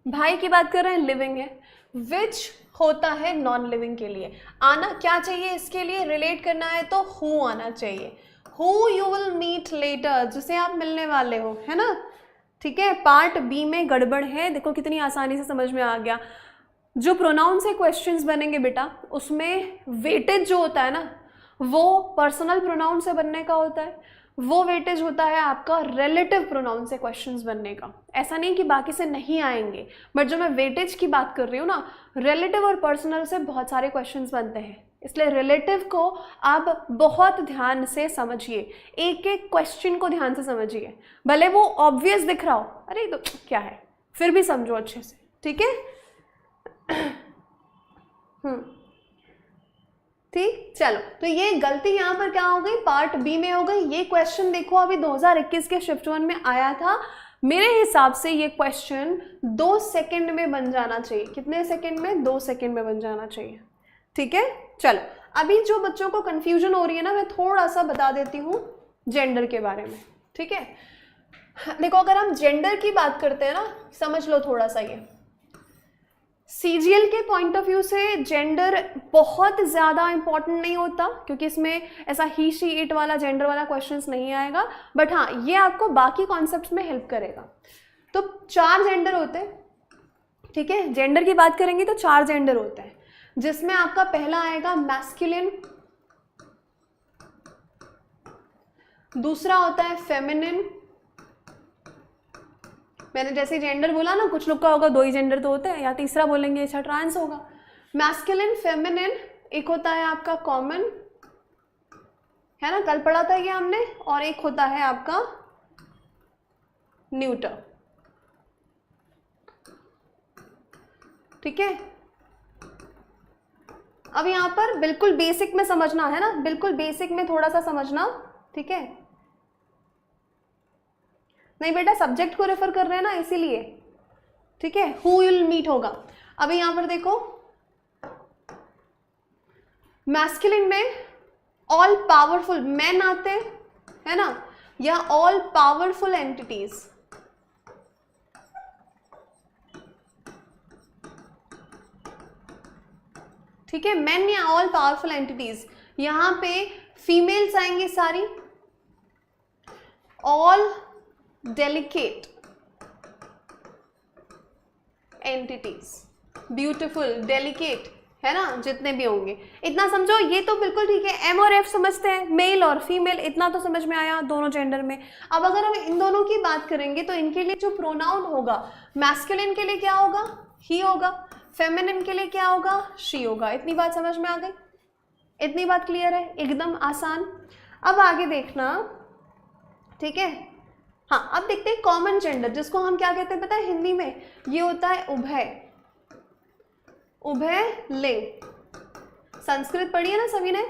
भाई की बात कर रहे हैं, लिविंग है। विच होता है नॉन लिविंग के लिए। आना क्या चाहिए इसके लिए, रिलेट करना है तो हु आना चाहिए। Who you will meet later, जिसे आप मिलने वाले हो, है ना। ठीक है, पार्ट बी में गड़बड़ है, देखो कितनी आसानी से समझ में आ गया। जो प्रोनाउन से क्वेश्चंस बनेंगे बेटा, उसमें वेटेज जो होता है ना, वो पर्सनल प्रोनाउन से बनने का होता है, वो वेटेज होता है आपका रिलेटिव प्रोनाउन से क्वेश्चंस बनने का। ऐसा नहीं कि बाकी से नहीं आएंगे, बट जो मैं वेटेज की बात कर रही हूँ ना, रिलेटिव और पर्सनल से बहुत सारे क्वेश्चंस बनते हैं, इसलिए रिलेटिव को आप बहुत ध्यान से समझिए, एक एक क्वेश्चन को ध्यान से समझिए, भले वो ऑब्वियस दिख रहा हो, अरे तो क्या है, फिर भी समझो अच्छे से, ठीक है? ठीक, चलो तो ये गलती यहाँ पर क्या हो गई, पार्ट बी में हो गई। ये क्वेश्चन देखो अभी 2021 के शिफ्ट 1 में आया था, मेरे हिसाब से ये क्वेश्चन 2 सेकंड में बन जाना चाहिए। कितने सेकंड में? 2 सेकंड में बन जाना चाहिए। ठीक है, चलो अभी जो बच्चों को कंफ्यूजन हो रही है ना, मैं थोड़ा सा बता देती हूँ जेंडर के बारे में। ठीक है, देखो अगर हम जेंडर की बात करते हैं ना, समझ लो थोड़ा सा, ये सीजीएल के पॉइंट ऑफ व्यू से जेंडर बहुत ज़्यादा इंपॉर्टेंट नहीं होता, क्योंकि इसमें ऐसा ही शी इट वाला जेंडर वाला क्वेश्चंस नहीं आएगा, बट हाँ ये आपको बाकी कॉन्सेप्ट्स में हेल्प करेगा। तो 4 जेंडर होते हैं, ठीक है, जेंडर की बात करेंगे तो 4 जेंडर होते हैं, जिसमें आपका पहला आएगा मैस्कुलिन, दूसरा होता है फेमिनिन। मैंने जैसे जेंडर बोला ना, कुछ लोग का होगा 2 ही जेंडर तो होते हैं, या तीसरा बोलेंगे अच्छा ट्रांस होगा। मैस्कुलिन, फेमिनिन, एक होता है आपका कॉमन, है ना, कल पढ़ा था ये हमने, और एक होता है आपका न्यूटर। ठीक है, अब यहाँ पर बिल्कुल बेसिक में समझना है ना, बिल्कुल बेसिक में थोड़ा सा समझना, ठीक है? नहीं बेटा सब्जेक्ट को रेफर कर रहे हैं ना, इसीलिए, ठीक है। हु विल मीट होगा। अभी यहां पर देखो, मैस्कुलिन में ऑल पावरफुल मैन आते हैं, है ना, या ऑल पावरफुल एंटिटीज, ठीक है, मैन या ऑल पावरफुल एंटिटीज। यहां पे फीमेल्स आएंगी सारी, all delicate, entities, beautiful, delicate, है ना, जितने भी होंगे, इतना समझो। ये तो बिल्कुल ठीक है, एम और एफ समझते हैं, मेल और फीमेल, इतना तो समझ में आया दोनों जेंडर में। अब अगर हम इन दोनों की बात करेंगे तो इनके लिए जो प्रोनाउन होगा, मैस्कुलिन के लिए क्या होगा, ही होगा, फेमिनिन के लिए क्या होगा, शी होगा। इतनी बात समझ में आ गई, इतनी बात क्लियर है, एकदम आसान। अब आगे देखना, ठीक है। हाँ, अब देखते हैं कॉमन जेंडर, जिसको हम क्या कहते हैं पता है हिंदी में, ये होता है उभय, उभय लिंग। संस्कृत पढ़ी है ना सभी ने,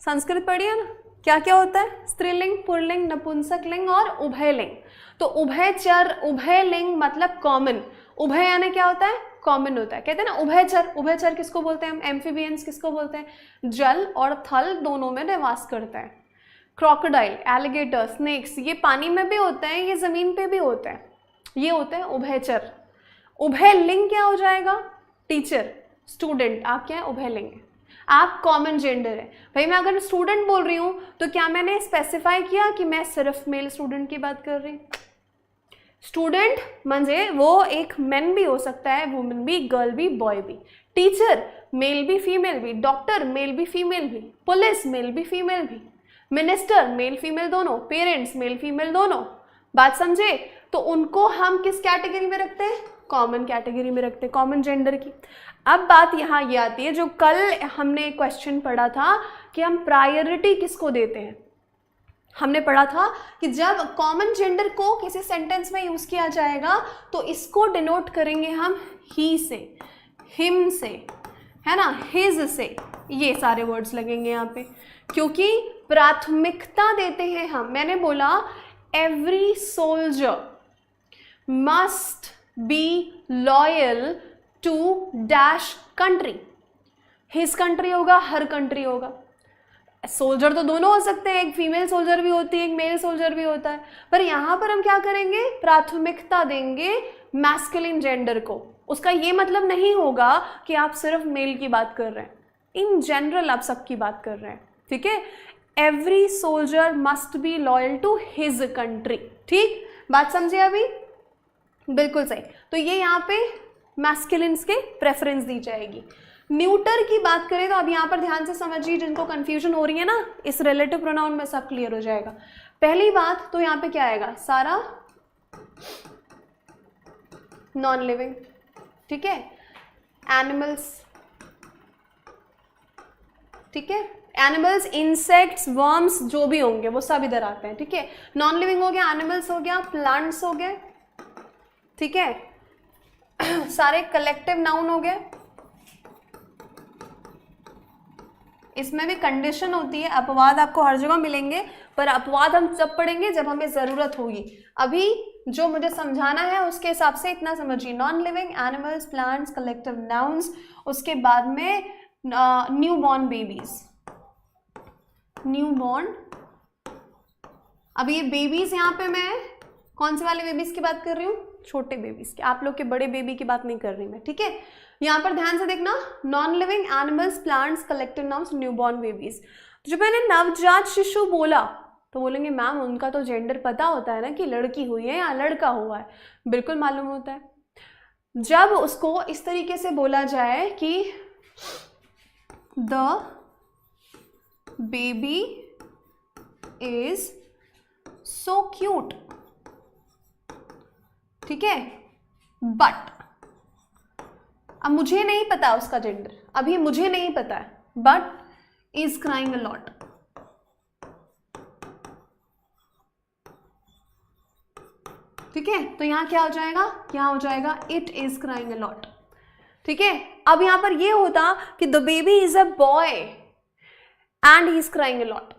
संस्कृत पढ़ी है ना, क्या क्या होता है, स्त्रीलिंग, पुल्लिंग, नपुंसक लिंग और उभय लिंग। तो उभयचर, उभय लिंग मतलब कॉमन, उभय यानी क्या होता है, कॉमन होता है, कहते हैं ना उभयचर। उभयचर किसको बोलते हैं हम, एम्फीबियंस किसको बोलते हैं, जल और थल दोनों में निवास करते हैं। क्रोकोडाइल, एलिगेटर, स्नेक्स, ये पानी में भी होते हैं, ये जमीन पे भी होते हैं, ये होते हैं उभयचर। उभय लिंग क्या हो जाएगा, टीचर, स्टूडेंट, आप क्या है, उभय लिंग है, आप कॉमन जेंडर है। भाई मैं अगर स्टूडेंट बोल रही हूँ तो क्या मैंने स्पेसिफाई किया कि मैं सिर्फ मेल स्टूडेंट की बात कर रही हूँ? स्टूडेंट म्हणजे वो एक मैन भी हो सकता है, वुमेन भी, गर्ल भी, बॉय भी। टीचर मेल भी फीमेल भी, डॉक्टर मेल भी फीमेल भी, पुलिस मेल भी फीमेल भी, मिनिस्टर मेल फीमेल दोनों, पेरेंट्स मेल फीमेल दोनों। बात समझे? तो उनको हम किस कैटेगरी में रखते हैं, कॉमन कैटेगरी में रखते हैं, कॉमन जेंडर की। अब बात यहाँ ये आती है, जो कल हमने क्वेश्चन पढ़ा था कि हम प्रायोरिटी किसको देते हैं। हमने पढ़ा था कि जब कॉमन जेंडर को किसी सेंटेंस में यूज किया जाएगा तो इसको डिनोट करेंगे हम ही से, हिम से, है ना, हिज से, ये सारे वर्ड्स लगेंगे यहाँ पे, क्योंकि प्राथमिकता देते हैं हम। मैंने बोला every soldier must be loyal to dash country. His country होगा, हर कंट्री होगा। सोल्जर तो दोनों हो सकते हैं, एक फीमेल सोल्जर भी होती है, एक मेल सोल्जर भी होता है, पर यहाँ पर हम क्या करेंगे, प्राथमिकता देंगे मैस्कुलिन जेंडर को। उसका ये मतलब नहीं होगा कि आप सिर्फ मेल की बात कर रहे हैं, इन जनरल आप सबकी बात कर रहे हैं, ठीक है। Every soldier must be loyal to his country, ठीक, बात समझे अभी, बिल्कुल सही। तो ये यहाँ पे मैस्कुलिन्स के प्रेफरेंस दी जाएगी। न्यूटर की बात करें तो अब यहाँ पर ध्यान से समझिए, जिनको कंफ्यूजन हो रही है ना, इस रिलेटिव प्रोनाउन में सब क्लियर हो जाएगा। पहली बात तो यहाँ पे क्या आएगा, सारा नॉन लिविंग, ठीक है, एनिमल्स, ठीक है, एनिमल्स, इंसेक्ट्स, वर्म्स जो भी होंगे वो सब इधर आते हैं, ठीक है। नॉन लिविंग हो गया, एनिमल्स हो गया, प्लांट्स हो गए, ठीक है, सारे कलेक्टिव नाउन हो गए। इसमें भी कंडीशन होती है, अपवाद आपको हर जगह मिलेंगे, पर अपवाद हम जब पढ़ेंगे जब हमें ज़रूरत होगी। अभी जो मुझे समझाना है उसके हिसाब से इतना समझिए, non living, animals, plants, collective nouns, उसके बाद में new born babies, new born. अब ये बेबीज यहाँ पे मैं कौन से वाले बेबीज की बात कर रही हूँ, छोटे बेबीज की, आप लोग के बड़े बेबी की बात नहीं कर रही मैं, ठीक है। यहाँ पर ध्यान से देखना, non living, animals, plants, collective nouns, newborn babies. तो जब मैंने नवजात शिशु बोला तो बोलेंगे मैम उनका तो जेंडर पता होता है ना कि लड़की हुई है या लड़का हुआ है, बिल्कुल मालूम होता है। जब उसको इस तरीके से बोला जाए कि the baby is so cute, ठीक है, बट अब मुझे नहीं पता उसका जेंडर, अभी मुझे नहीं पता है, but is crying a lot, ठीक है। तो यहां क्या हो जाएगा, यहाँ हो जाएगा it is crying a lot, ठीक है। अब यहां पर ये होता कि the baby is a boy and he is crying a lot,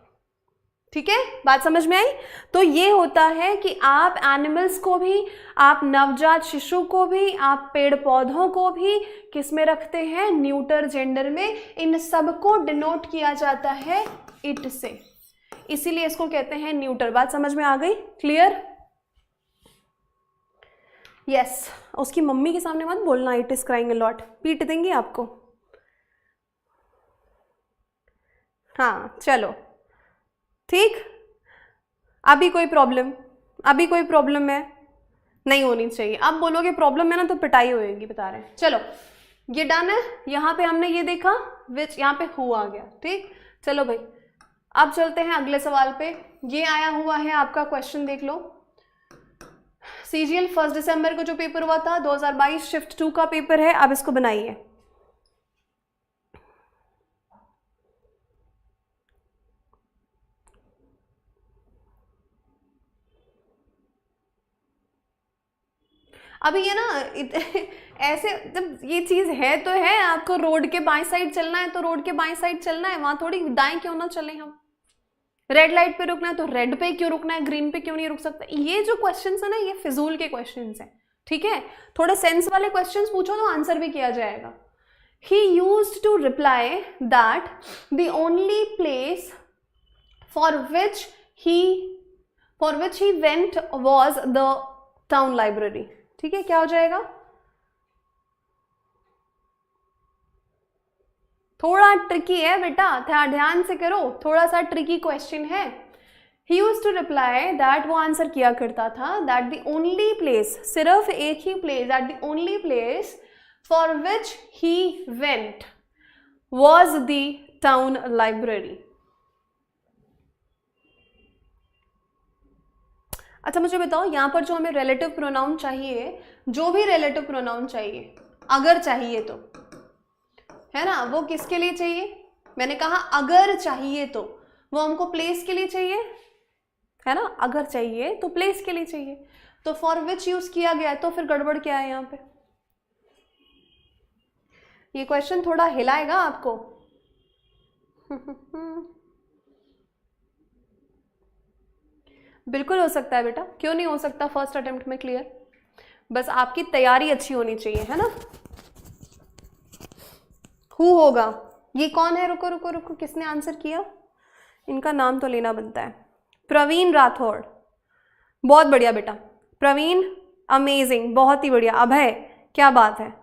ठीक है, बात समझ में आई। तो ये होता है कि आप एनिमल्स को भी, आप नवजात शिशु को भी, आप पेड़ पौधों को भी किस में रखते हैं, न्यूटर जेंडर में। इन सब को डिनोट किया जाता है इट से, इसीलिए इसको कहते हैं न्यूटर। बात समझ में आ गई, क्लियर? यस, उसकी मम्मी के सामने मत बोलना it is crying a lot, पीट देंगी आपको। हाँ चलो ठीक, अभी कोई प्रॉब्लम, अभी कोई प्रॉब्लम है, नहीं होनी चाहिए। अब बोलोगे प्रॉब्लम में ना तो पिटाई होएगी, बता रहे हैं। चलो ये डन है, यहाँ पे हमने ये देखा विच, यहाँ पे हु आ गया, ठीक। चलो भाई अब चलते हैं अगले सवाल पे। ये आया हुआ है आपका क्वेश्चन, देख लो। CGL 1 दिसंबर को जो पेपर हुआ था 2022 शिफ्ट 2 का पेपर है। अब इसको बनाइए। अभी ये ना ऐसे जब ये चीज है तो है, आपको रोड के बाएं साइड चलना है तो रोड के बाएं साइड चलना है, वहां थोड़ी दाएं क्यों ना चले हम। रेड लाइट पे रुकना है तो रेड पे क्यों रुकना है, ग्रीन पे क्यों नहीं रुक सकता। ये जो क्वेश्चंस है ना ये फिजूल के क्वेश्चंस हैं, ठीक है। थोड़े सेंस वाले क्वेश्चंस पूछो तो आंसर भी किया जाएगा। He used to reply that the only place for which he went was the town library, ठीक है। क्या हो जाएगा, थोड़ा ट्रिकी है बेटा, ध्यान से करो, थोड़ा सा ट्रिकी क्वेश्चन है। He used to reply that, वो आंसर किया करता था, that the only place, सिर्फ एक ही place, that the only place for which he went was the town library। अच्छा मुझे बताओ, यहाँ पर जो हमें रिलेटिव प्रोनाउन चाहिए, जो भी रिलेटिव प्रोनाउन चाहिए, अगर चाहिए तो, है ना, वो किसके लिए चाहिए। मैंने कहा अगर चाहिए तो, वो हमको प्लेस के लिए चाहिए, है ना। अगर चाहिए तो प्लेस के लिए चाहिए, तो फॉर विच यूज किया गया, तो फिर गड़बड़ क्या है यहाँ पे। ये क्वेश्चन थोड़ा हिलाएगा आपको। बिल्कुल हो सकता है बेटा, क्यों नहीं हो सकता, फर्स्ट अटेम्प्ट में क्लियर। बस आपकी तैयारी अच्छी होनी चाहिए, है ना। हु होगा, ये कौन है, रुको रुको रुको, किसने आंसर किया, इनका नाम तो लेना बनता है। प्रवीण राठौड़, बहुत बढ़िया बेटा प्रवीण, अमेजिंग, बहुत ही बढ़िया। अभय, क्या बात है,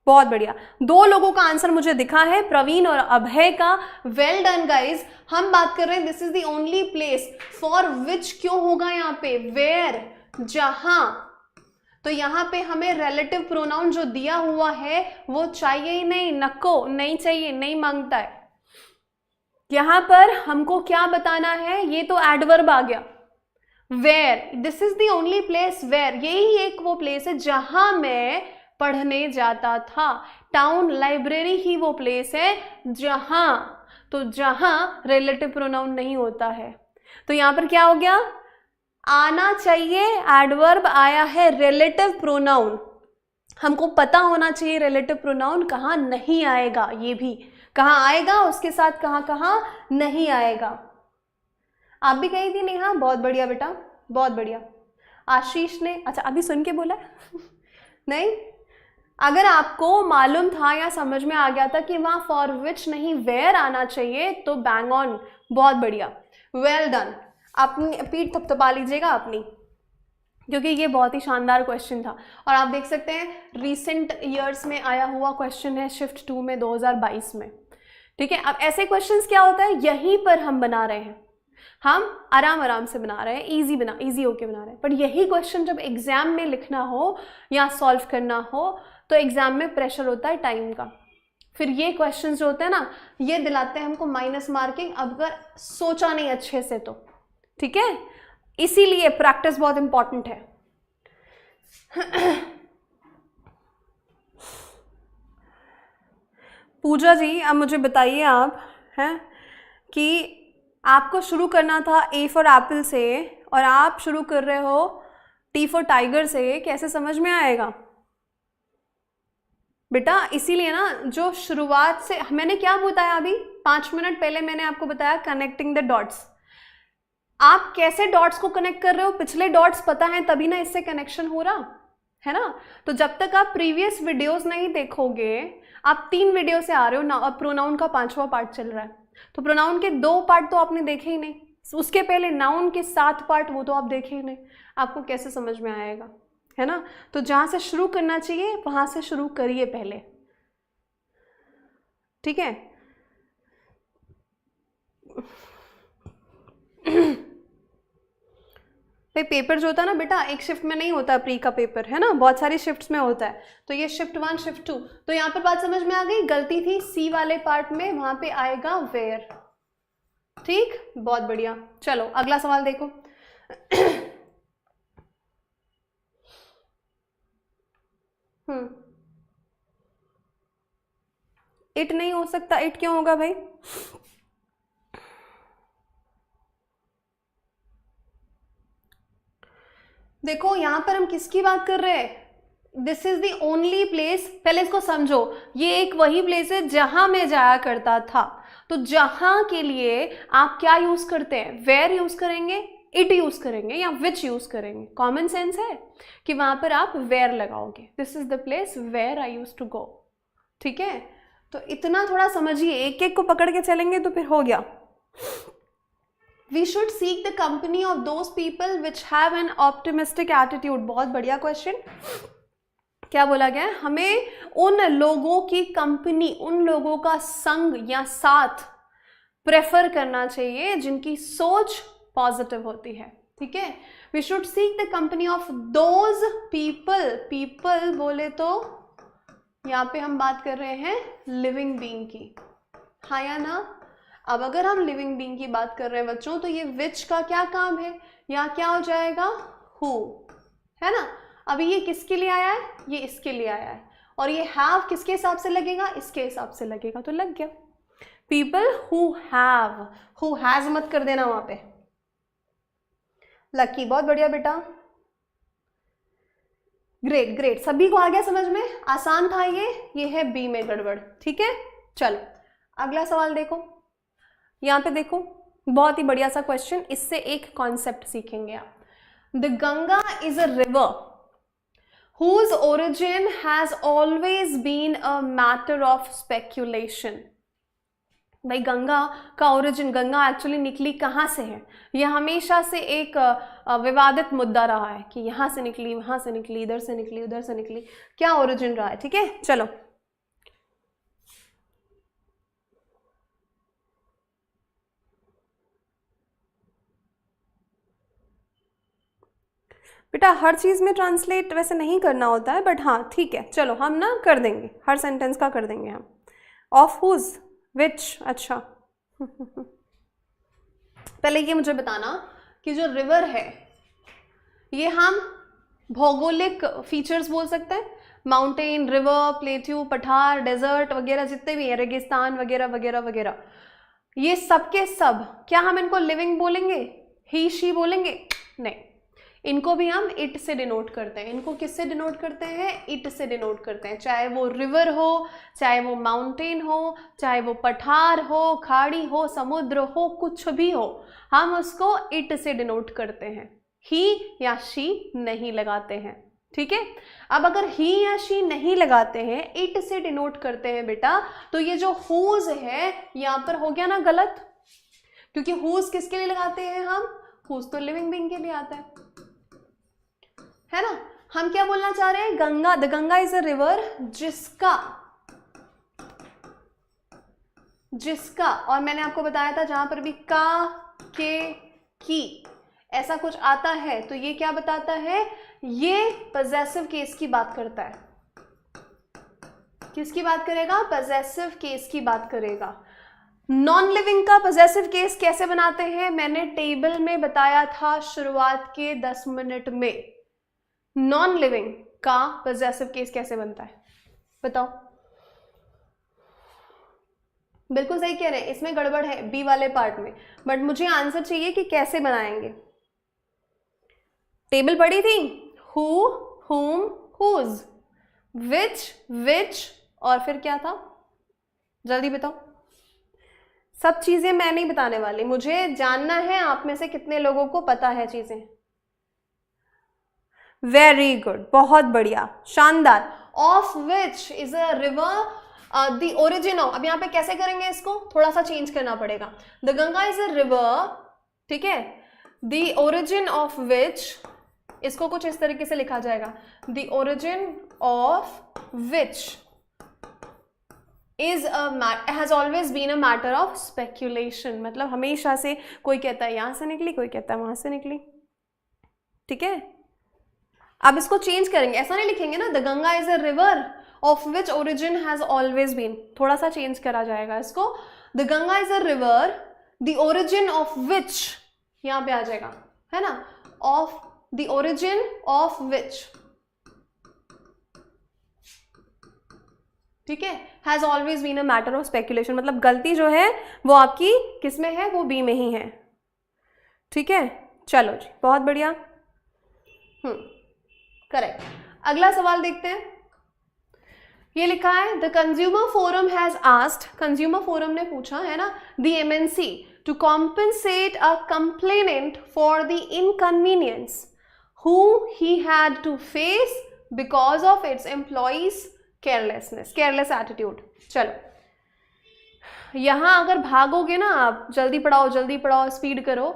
बहुत बढ़िया। 2 लोगों का आंसर मुझे दिखा है, प्रवीण और अभय का। Well done guys. हम बात कर रहे हैं this is the only place for which, क्यों होगा यहाँ पे, वेयर, जहां। तो यहाँ पे हमें रिलेटिव प्रोनाउन जो दिया हुआ है वो चाहिए ही नहीं, नको, नहीं चाहिए, नहीं मांगता है। यहां पर हमको क्या बताना है, ये तो एडवर्ब आ गया, where, this is the only place where, यही एक वो प्लेस है जहां मैं पढ़ने जाता था। टाउन लाइब्रेरी ही वो प्लेस है जहां, तो जहां रिलेटिव प्रोनाउन नहीं होता है। तो यहां पर क्या हो गया, आना चाहिए, एडवर्ब आया है, रिलेटिव प्रोनाउन हमको पता होना चाहिए रिलेटिव प्रोनाउन कहाँ नहीं आएगा, ये भी कहाँ आएगा, उसके साथ कहाँ कहाँ नहीं आएगा। आप भी कही थी नेहा, बहुत बढ़िया बेटा, बहुत बढ़िया। आशीष ने, अच्छा अभी सुन के बोला नहीं, अगर आपको मालूम था या समझ में आ गया था कि वहां फॉर विच नहीं वेयर आना चाहिए तो बैंग ऑन, बहुत बढ़िया, वेल डन। अपनी पीठ थपथपा लीजिएगा अपनी, क्योंकि ये बहुत ही शानदार क्वेश्चन था। और आप देख सकते हैं रिसेंट ईयर्स में आया हुआ क्वेश्चन है शिफ्ट 2 में 2022 में, ठीक है। अब ऐसे क्वेश्चंस क्या होता है, यहीं पर हम बना रहे हैं, हम आराम आराम से बना रहे हैं, इजी होके बना रहे हैं। पर यही क्वेश्चन जब एग्जाम में लिखना हो या सॉल्व करना हो तो एग्जाम में प्रेशर होता है टाइम का। फिर ये क्वेश्चन जो होते हैं ना, ये दिलाते हैं हमको माइनस मार्किंग, अगर सोचा नहीं अच्छे से तो, ठीक है। इसीलिए प्रैक्टिस बहुत इंपॉर्टेंट है। पूजा जी अब मुझे बताइए आप, हैं कि आपको शुरू करना था ए फॉर एप्पल से और आप शुरू कर रहे हो टी फॉर टाइगर से, कैसे समझ में आएगा बेटा। इसीलिए ना जो शुरुआत से मैंने क्या बताया अभी 5 मिनट पहले, मैंने आपको बताया कनेक्टिंग द डॉट्स। आप कैसे डॉट्स को कनेक्ट कर रहे हो, पिछले डॉट्स पता है तभी ना इससे कनेक्शन हो रहा है ना। तो जब तक आप प्रीवियस वीडियोस नहीं देखोगे, आप 3 वीडियो से आ रहे हो, प्रोनाउन का 5वां पार्ट चल रहा है, तो प्रोनाउन के 2 पार्ट तो आपने देखे ही नहीं, उसके पहले नाउन के 7 पार्ट वो तो आप देखे ही नहीं, आपको कैसे समझ में आएगा, है ना। तो जहां से शुरू करना चाहिए वहां से शुरू करिए पहले, ठीक है। भाई पेपर जो होता है ना बेटा, एक शिफ्ट में नहीं होता प्री का पेपर, है ना, बहुत सारी शिफ्ट्स में होता है। तो ये शिफ्ट 1 शिफ्ट 2, तो यहाँ पर बात समझ में आ गई। गलती थी सी वाले पार्ट में, वहां पे आएगा वेयर। ठीक, बहुत बढ़िया। चलो अगला सवाल देखो। इट नहीं हो सकता, इट क्यों होगा भाई? देखो यहां पर हम किसकी बात कर रहे हैं? This is the only place, पहले इसको समझो, ये एक वही प्लेस है जहां मैं जाया करता था। तो जहां के लिए आप क्या यूज करते हैं? वेयर यूज करेंगे, इट यूज करेंगे या विच यूज करेंगे? कॉमन सेंस है कि वहां पर आप वेयर लगाओगे। This is the place where I used to go. ठीक है, तो इतना थोड़ा समझिए, एक एक को पकड़ के चलेंगे तो फिर हो गया। We should seek the company of those people which have an optimistic attitude। बहुत बढ़िया क्वेश्चन। क्या बोला गया है? हमें उन लोगों की कंपनी, उन लोगों का संग या साथ प्रेफर करना चाहिए जिनकी सोच पॉजिटिव होती है। ठीक है, we should seek the company of those people. People बोले तो यहाँ पे हम बात कर रहे हैं लिविंग बीइंग की, हाँ या ना? अब अगर हम लिविंग बीइंग की बात कर रहे हैं बच्चों, तो ये विच का क्या काम है? यहाँ क्या हो जाएगा? हु, है ना। अभी ये किसके लिए आया है? ये इसके लिए आया है। और ये हैव किसके हिसाब से लगेगा? इसके हिसाब से लगेगा, तो लग गया। People who have, who has मत कर देना वहां पे। लकी, बहुत बढ़िया बेटा, ग्रेट ग्रेट। सभी को आ गया समझ में? आसान था ये है बी में गड़बड़। ठीक है, चलो अगला सवाल देखो। यहां पे देखो, बहुत ही बढ़िया सा क्वेश्चन, इससे एक कॉन्सेप्ट सीखेंगे आप। The Ganga is a river whose origin has always been a matter of speculation। भाई गंगा का ओरिजिन, गंगा एक्चुअली निकली कहाँ से है? यह हमेशा से एक विवादित मुद्दा रहा है कि यहाँ से निकली, वहां से निकली, इधर से निकली, उधर से निकली, क्या ओरिजिन रहा है? ठीक है, चलो बेटा, हर चीज में ट्रांसलेट वैसे नहीं करना होता है, बट हाँ ठीक है, चलो हम ना कर देंगे, हर सेंटेंस का कर देंगे हम। ऑफ हुज, विच, अच्छा। पहले ये मुझे बताना कि जो रिवर है ये हम भौगोलिक फीचर्स बोल सकते हैं, माउंटेन, रिवर, प्लेट्यू, पठार, डेजर्ट वगैरह जितने भी हैं, रेगिस्तान वगैरह वगैरह वगैरह, ये सब के सब क्या हम इनको लिविंग बोलेंगे? ही शी बोलेंगे? नहीं, इनको भी हम इट से डिनोट करते हैं। इनको किससे डिनोट करते हैं? इट से डिनोट करते हैं। चाहे वो रिवर हो, चाहे वो माउंटेन हो, चाहे वो पठार हो, खाड़ी हो, समुद्र हो, कुछ भी हो, हम उसको इट से डिनोट करते हैं, ही या शी नहीं लगाते हैं। ठीक है, अब अगर ही या शी नहीं लगाते हैं, इट से डिनोट करते हैं बेटा, तो ये जो हुज है यहां पर हो गया ना गलत, क्योंकि हुज किसके लिए लगाते हैं हम? हुज तो लिविंग बीइंग के लिए आता है ना। हम क्या बोलना चाह रहे हैं? Ganga, the Ganga is a river जिसका, और मैंने आपको बताया था जहां पर भी का, के, की ऐसा कुछ आता है तो ये क्या बताता है? ये पजेसिव केस की बात करता है। किसकी बात करेगा? पजेसिव केस की बात करेगा। नॉन लिविंग का पजेसिव केस कैसे बनाते हैं? मैंने टेबल में बताया था शुरुआत के 10 मिनट में। नॉन लिविंग का पजेसिव केस कैसे बनता है बताओ? बिल्कुल सही कह रहे हैं, इसमें गड़बड़ है बी वाले पार्ट में, बट मुझे आंसर चाहिए कि कैसे बनाएंगे। टेबल पढ़ी थी, हु, हुम, हुज, विच और फिर क्या था? जल्दी बताओ। सब चीजें मैं नहीं बताने वाली, मुझे जानना है आप में से कितने लोगों को पता है चीजें। वेरी गुड, बहुत बढ़िया, शानदार। Of which is a river, the origin of, अब यहाँ पे कैसे करेंगे इसको? थोड़ा सा चेंज करना पड़ेगा। The Ganga is a river, ठीक है, द ओरिजिन ऑफ विच, इसको कुछ इस तरीके से लिखा जाएगा, the origin of which has always been a matter of speculation। मतलब हमेशा से कोई कहता है यहाँ से निकली, कोई कहता है वहां से निकली। ठीक है, अब इसको चेंज करेंगे, ऐसा नहीं लिखेंगे ना, the Ganga is a river of which origin has always been, थोड़ा सा चेंज करा जाएगा इसको, the Ganga is a river the origin of which, यहां पे आ जाएगा, है ना, of the origin of which, ठीक है, has always been a matter of speculation, मतलब गलती जो है वो आपकी किस में है, वो बी में ही है, ठीक है। चलो जी, बहुत बढ़िया, करेक्ट। अगला सवाल देखते हैं, ये लिखा है the consumer forum has asked, consumer forum ने पूछा है ना, the MNC to compensate a complainant for the inconvenience who he had to face because of its employees carelessness, careless attitude. चलो यहां अगर भागोगे ना आप, जल्दी पढ़ाओ स्पीड करो,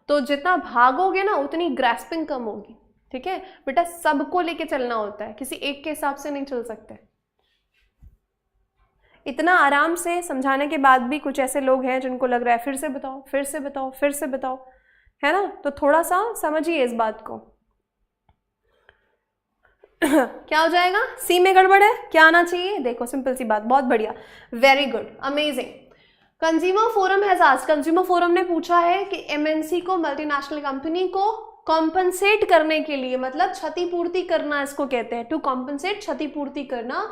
तो जितना भागोगे ना उतनी ग्रैस्पिंग कम होगी, ठीक है बेटा, सबको लेके चलना होता है, किसी एक के हिसाब से नहीं चल सकते। इतना आराम से समझाने के बाद भी कुछ ऐसे लोग हैं जिनको लग रहा है फिर से बताओ, है ना, तो थोड़ा सा समझिए इस बात को। क्या हो जाएगा, सी में गड़बड़ है, क्या आना चाहिए, देखो सिंपल सी बात, बहुत बढ़िया, very good, amazing. Consumer forum has asked, consumer forum ने पूछा है कि एमएनसी को, मल्टीनेशनल कंपनी को कॉम्पनसेट करने के लिए, मतलब क्षतिपूर्ति करना इसको कहते हैं, टू कॉम्पनसेट, क्षतिपूर्ति करना,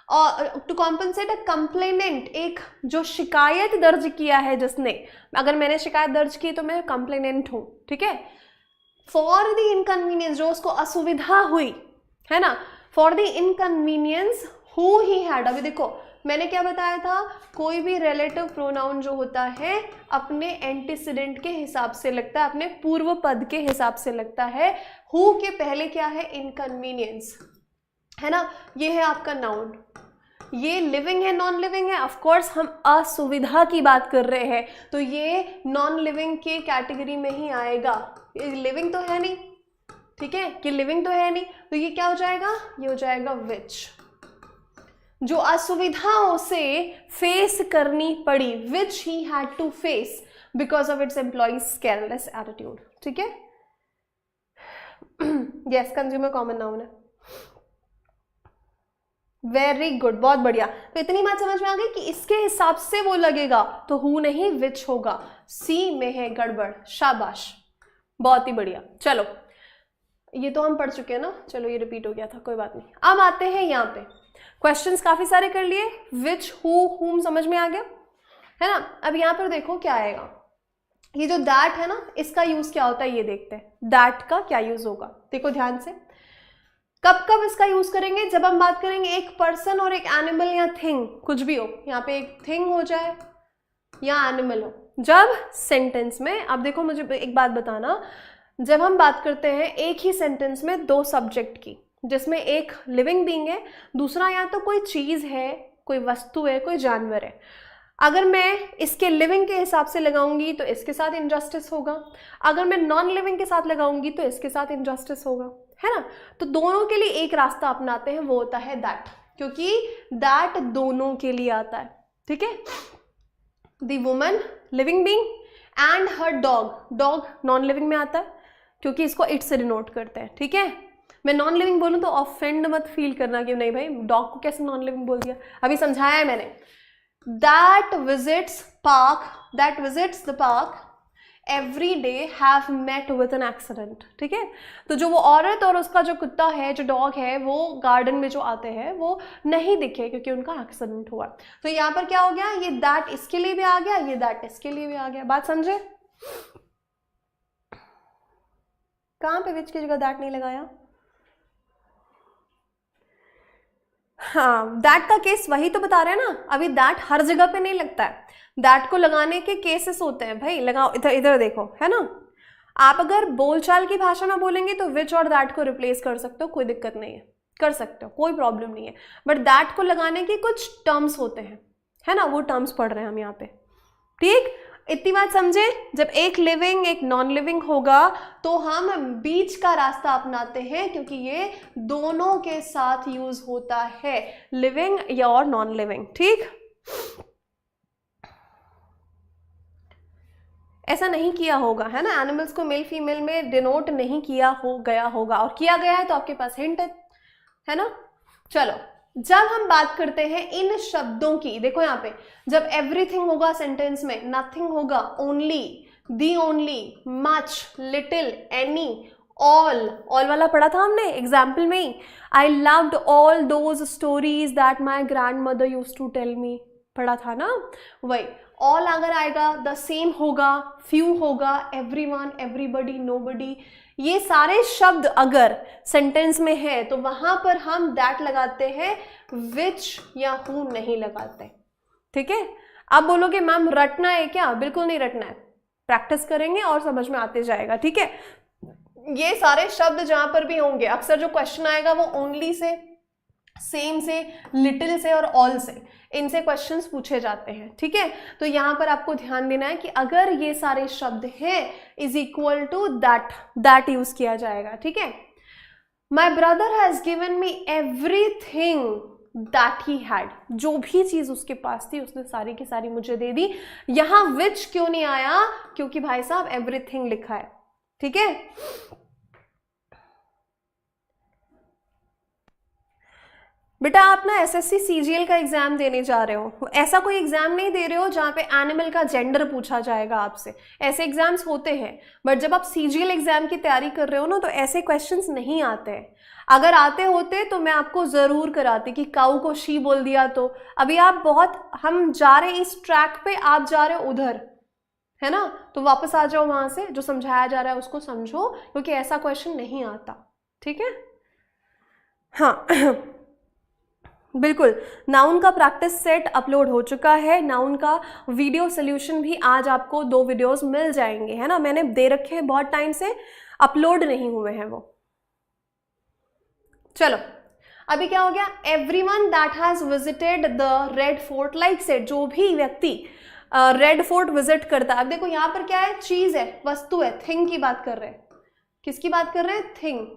और टू कॉम्पनसेट अ कंप्लेनेंट, एक जो शिकायत दर्ज किया है जिसने, अगर मैंने शिकायत दर्ज की तो मैं कंप्लेनेंट हूं, ठीक है, फॉर द इनकन्वीनियंस, जो उसको असुविधा हुई, है ना, for the inconvenience who he had, अभी देखो मैंने क्या बताया था, कोई भी रिलेटिव प्रोनाउन जो होता है अपने एंटीसीडेंट के हिसाब से लगता है, अपने पूर्व पद के हिसाब से लगता है, हु के पहले क्या है, इनकन्वीनियंस, है ना, ये है आपका नाउन, ये लिविंग है नॉन लिविंग है, ऑफ कोर्स हम असुविधा की बात कर रहे हैं, तो ये नॉन लिविंग के कैटेगरी में ही आएगा, ये लिविंग तो है नहीं, ठीक है, कि लिविंग तो है नहीं, तो ये क्या हो जाएगा, ये हो जाएगा विच, जो असुविधाओं से फेस करनी पड़ी, which he had to face because of its employees careless attitude, ठीक है, यस, कंज्यूमर कॉमन नाउन है, वेरी गुड, बहुत बढ़िया। तो इतनी बात समझ में आ गई कि इसके हिसाब से वो लगेगा, तो हु नहीं विच होगा, सी में है गड़बड़, शाबाश, बहुत ही बढ़िया। चलो ये तो हम पढ़ चुके हैं ना, चलो ये रिपीट हो गया था, कोई बात नहीं। अब आते हैं यहाँ पे, क्वेश्चंस काफी सारे कर लिए, विच, हु, हुम समझ में आ गया, है ना। अब यहाँ पर देखो क्या आएगा, ये जो दैट है ना, इसका यूज क्या होता है ये देखते हैं, दैट का क्या यूज होगा, देखो ध्यान से, कब कब इसका यूज करेंगे, जब हम बात करेंगे एक पर्सन और एक एनिमल या थिंग, कुछ भी हो, यहाँ पे एक थिंग हो जाए या एनिमल हो, जब सेंटेंस में, अब देखो मुझे एक बात बताना, जब हम बात करते हैं एक ही सेंटेंस में दो सब्जेक्ट की, जिसमें एक लिविंग बीइंग है, दूसरा या तो कोई चीज है, कोई वस्तु है, कोई जानवर है, अगर मैं इसके लिविंग के हिसाब से लगाऊंगी तो इसके साथ इनजस्टिस होगा, अगर मैं नॉन लिविंग के साथ लगाऊंगी तो इसके साथ इनजस्टिस होगा, है ना। तो दोनों के लिए एक रास्ता अपनाते हैं, वो होता है दैट, क्योंकि दैट दोनों के लिए आता है, ठीक है। The woman living being and her dog, dog non living में आता है क्योंकि इसको इट से डिनोट करते हैं, ठीक है। मैं नॉन लिविंग बोलूँ तो ऑफेंड मत फील करना कि नहीं भाई डॉग को कैसे नॉन लिविंग बोल दिया, अभी समझाया है मैंने। That visits the park every day have met with an accident, ठीक है। तो जो वो औरत और उसका जो कुत्ता है, जो डॉग है, वो गार्डन में जो आते हैं वो नहीं दिखे क्योंकि उनका एक्सीडेंट हुआ। तो यहाँ पर क्या हो गया, ये दैट इसके लिए भी आ गया, ये दैट इसके लिए भी आ गया, बात समझे। कहाँ पे विच की जगह दैट नहीं लगाया, हाँ दैट का केस वही तो बता रहे हैं ना, अभी दैट हर जगह पे नहीं लगता है, दैट को लगाने के केसेस होते हैं भाई, लगाओ इधर इधर देखो, है ना। आप अगर बोलचाल की भाषा में बोलेंगे तो विच और दैट को रिप्लेस कर सकते हो, कोई दिक्कत नहीं है, कर सकते हो, कोई प्रॉब्लम नहीं है, बट दैट को लगाने के कुछ टर्म्स होते हैं, है ना, वो टर्म्स पढ़ रहे हैं हम यहाँ पे, ठीक। इतनी बात समझे, जब एक लिविंग एक नॉन लिविंग होगा तो हम बीच का रास्ता अपनाते हैं, क्योंकि ये दोनों के साथ यूज होता है, लिविंग या और नॉन लिविंग, ठीक। ऐसा नहीं किया होगा, है ना, एनिमल्स को मेल फीमेल में डिनोट नहीं किया हो गया होगा, और किया गया है तो आपके पास हिंट है ना। चलो, जब हम बात करते हैं इन शब्दों की, देखो यहाँ पे जब एवरीथिंग होगा सेंटेंस में, नथिंग होगा, only, the only, much, little, any, all वाला पढ़ा था हमने एग्जाम्पल में ही। I loved all those stories that my grandmother use to tell me, पढ़ा था ना। वही ऑल अगर आएगा, द सेम होगा, फ्यू होगा, एवरीवन, एवरीबडी, नोबडी, ये सारे शब्द अगर सेंटेंस में है तो वहां पर हम दैट लगाते हैं, विच या हु नहीं लगाते। ठीक है, आप बोलोगे मैम रटना है क्या? बिल्कुल नहीं रटना है, प्रैक्टिस करेंगे और समझ में आते जाएगा। ठीक है, ये सारे शब्द जहां पर भी होंगे, अक्सर जो क्वेश्चन आएगा वो ओनली से, सेम से, लिटिल से और ऑल से, इनसे क्वेश्चंस पूछे जाते हैं। ठीक है, तो यहां पर आपको ध्यान देना है कि अगर ये सारे शब्द हैं is equal to that use किया जाएगा। ठीक है, my brother has given me everything that he had, जो भी चीज उसके पास थी उसने सारी की सारी मुझे दे दी। यहां विच क्यों नहीं आया? क्योंकि भाई साहब एवरीथिंग लिखा है। ठीक है, बेटा आप ना एसएससी सीजीएल का एग्जाम देने जा रहे हो, ऐसा कोई एग्जाम नहीं दे रहे हो जहां पे एनिमल का जेंडर पूछा जाएगा आपसे। ऐसे एग्जाम्स होते हैं, बट जब आप सीजीएल एग्जाम की तैयारी कर रहे हो ना तो ऐसे क्वेश्चंस नहीं आते हैं। अगर आते होते तो मैं आपको जरूर कराती कि काऊ को शी बोल दिया तो। अभी आप बहुत, हम जा रहे हैं इस ट्रैक पे, आप जा रहे हो उधर, है ना, तो वापस आ जाओ वहां से, जो समझाया जा रहा है उसको समझो, क्योंकि ऐसा क्वेश्चन नहीं आता। ठीक है, हाँ बिल्कुल। नाउन का प्रैक्टिस सेट अपलोड हो चुका है, नाउन का वीडियो सोल्यूशन भी आज आपको 2 वीडियोस मिल जाएंगे, है ना, मैंने दे रखे हैं बहुत टाइम से, अपलोड नहीं हुए हैं वो। चलो, अभी क्या हो गया? Everyone that has visited the red fort likes it, जो भी व्यक्ति रेड फोर्ट विजिट करता है। अब देखो यहाँ पर क्या है? चीज है, वस्तु है, थिंग की बात कर रहे हैं। किसकी बात कर रहे हैं? थिंग,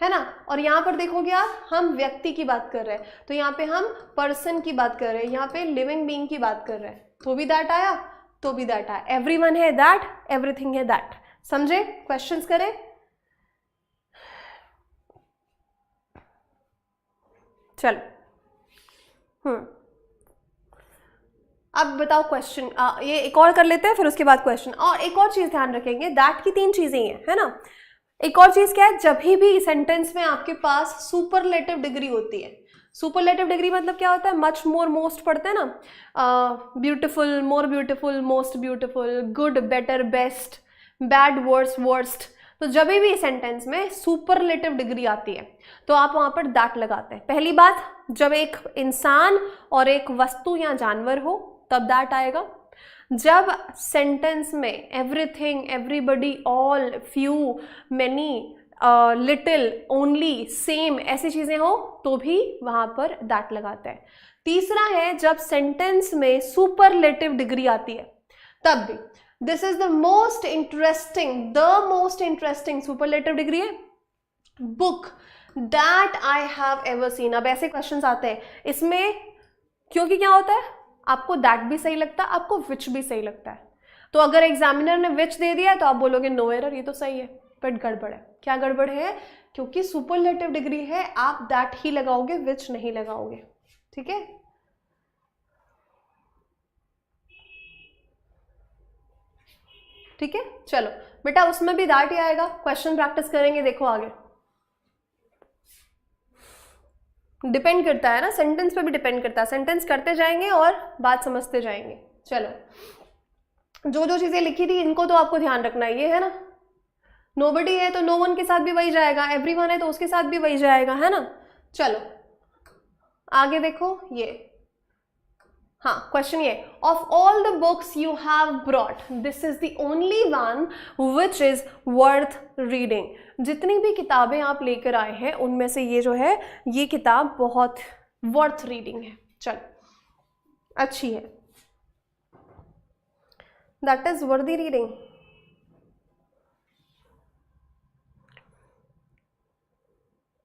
है ना। और यहाँ पर देखोगे आप, हम व्यक्ति की बात कर रहे हैं, तो यहाँ पे हम पर्सन की बात कर रहे हैं, यहाँ पे लिविंग बीइंग की बात कर रहे हैं, तो भी दैट आया, तो भी दैट आया। एवरीवन है दैट, एवरीथिंग है दैट। समझे? क्वेश्चंस करें? चलो, अब बताओ क्वेश्चन, ये एक और कर लेते हैं फिर उसके बाद क्वेश्चन। और एक और चीज ध्यान रखेंगे, दैट की 3 चीजें ही है ना। एक और चीज क्या है? जब भी सेंटेंस में आपके पास सुपरलेटिव डिग्री होती है, सुपरलेटिव डिग्री मतलब क्या होता है? मच, मोर, मोस्ट पढ़ते हैं ना, beautiful, more beautiful, most beautiful, good, better, best, bad, worse, worst. तो जब भी सेंटेंस में सुपरलेटिव डिग्री आती है तो आप वहां पर दैट लगाते हैं। पहली बात, जब एक इंसान और एक वस्तु या जानवर हो तब दैट आएगा। जब सेंटेंस में everything, everybody, all, few, many, little, only, same ऐसी चीजें हो तो भी वहां पर दैट लगाते हैं। तीसरा है जब सेंटेंस में सुपरलेटिव डिग्री आती है तब भी। This is the most interesting superlative degree है, book that I have ever seen. अब ऐसे क्वेश्चंस आते हैं इसमें, क्योंकि क्या होता है, आपको दैट भी सही लगता है, आपको विच भी सही लगता है। तो अगर एग्जामिनर ने विच दे दिया है तो आप बोलोगे नो एरर, ये तो सही है, बट गड़बड़ है। क्या गड़बड़ है? क्योंकि सुपरलेटिव डिग्री है, आप दैट ही लगाओगे, विच नहीं लगाओगे। ठीक है, ठीक है। चलो बेटा, उसमें भी दैट ही आएगा। क्वेश्चन प्रैक्टिस करेंगे, देखो आगे डिपेंड करता है ना, सेंटेंस पे भी डिपेंड करता है। सेंटेंस करते जाएंगे और बात समझते जाएंगे। चलो, जो जो चीजें लिखी थी इनको तो आपको ध्यान रखना है, ये है ना, नोबडी है तो नो वन के साथ भी वही जाएगा, एवरीवन है तो उसके साथ भी वही जाएगा, है ना। चलो आगे देखो, ये हाँ क्वेश्चन ये, of all the books you have brought this is the only one which is worth reading. जितनी भी किताबें आप लेकर आए हैं उनमें से ये जो है, ये किताब बहुत वर्थ रीडिंग है। चलो, अच्छी है, दैट इज वर्दी रीडिंग।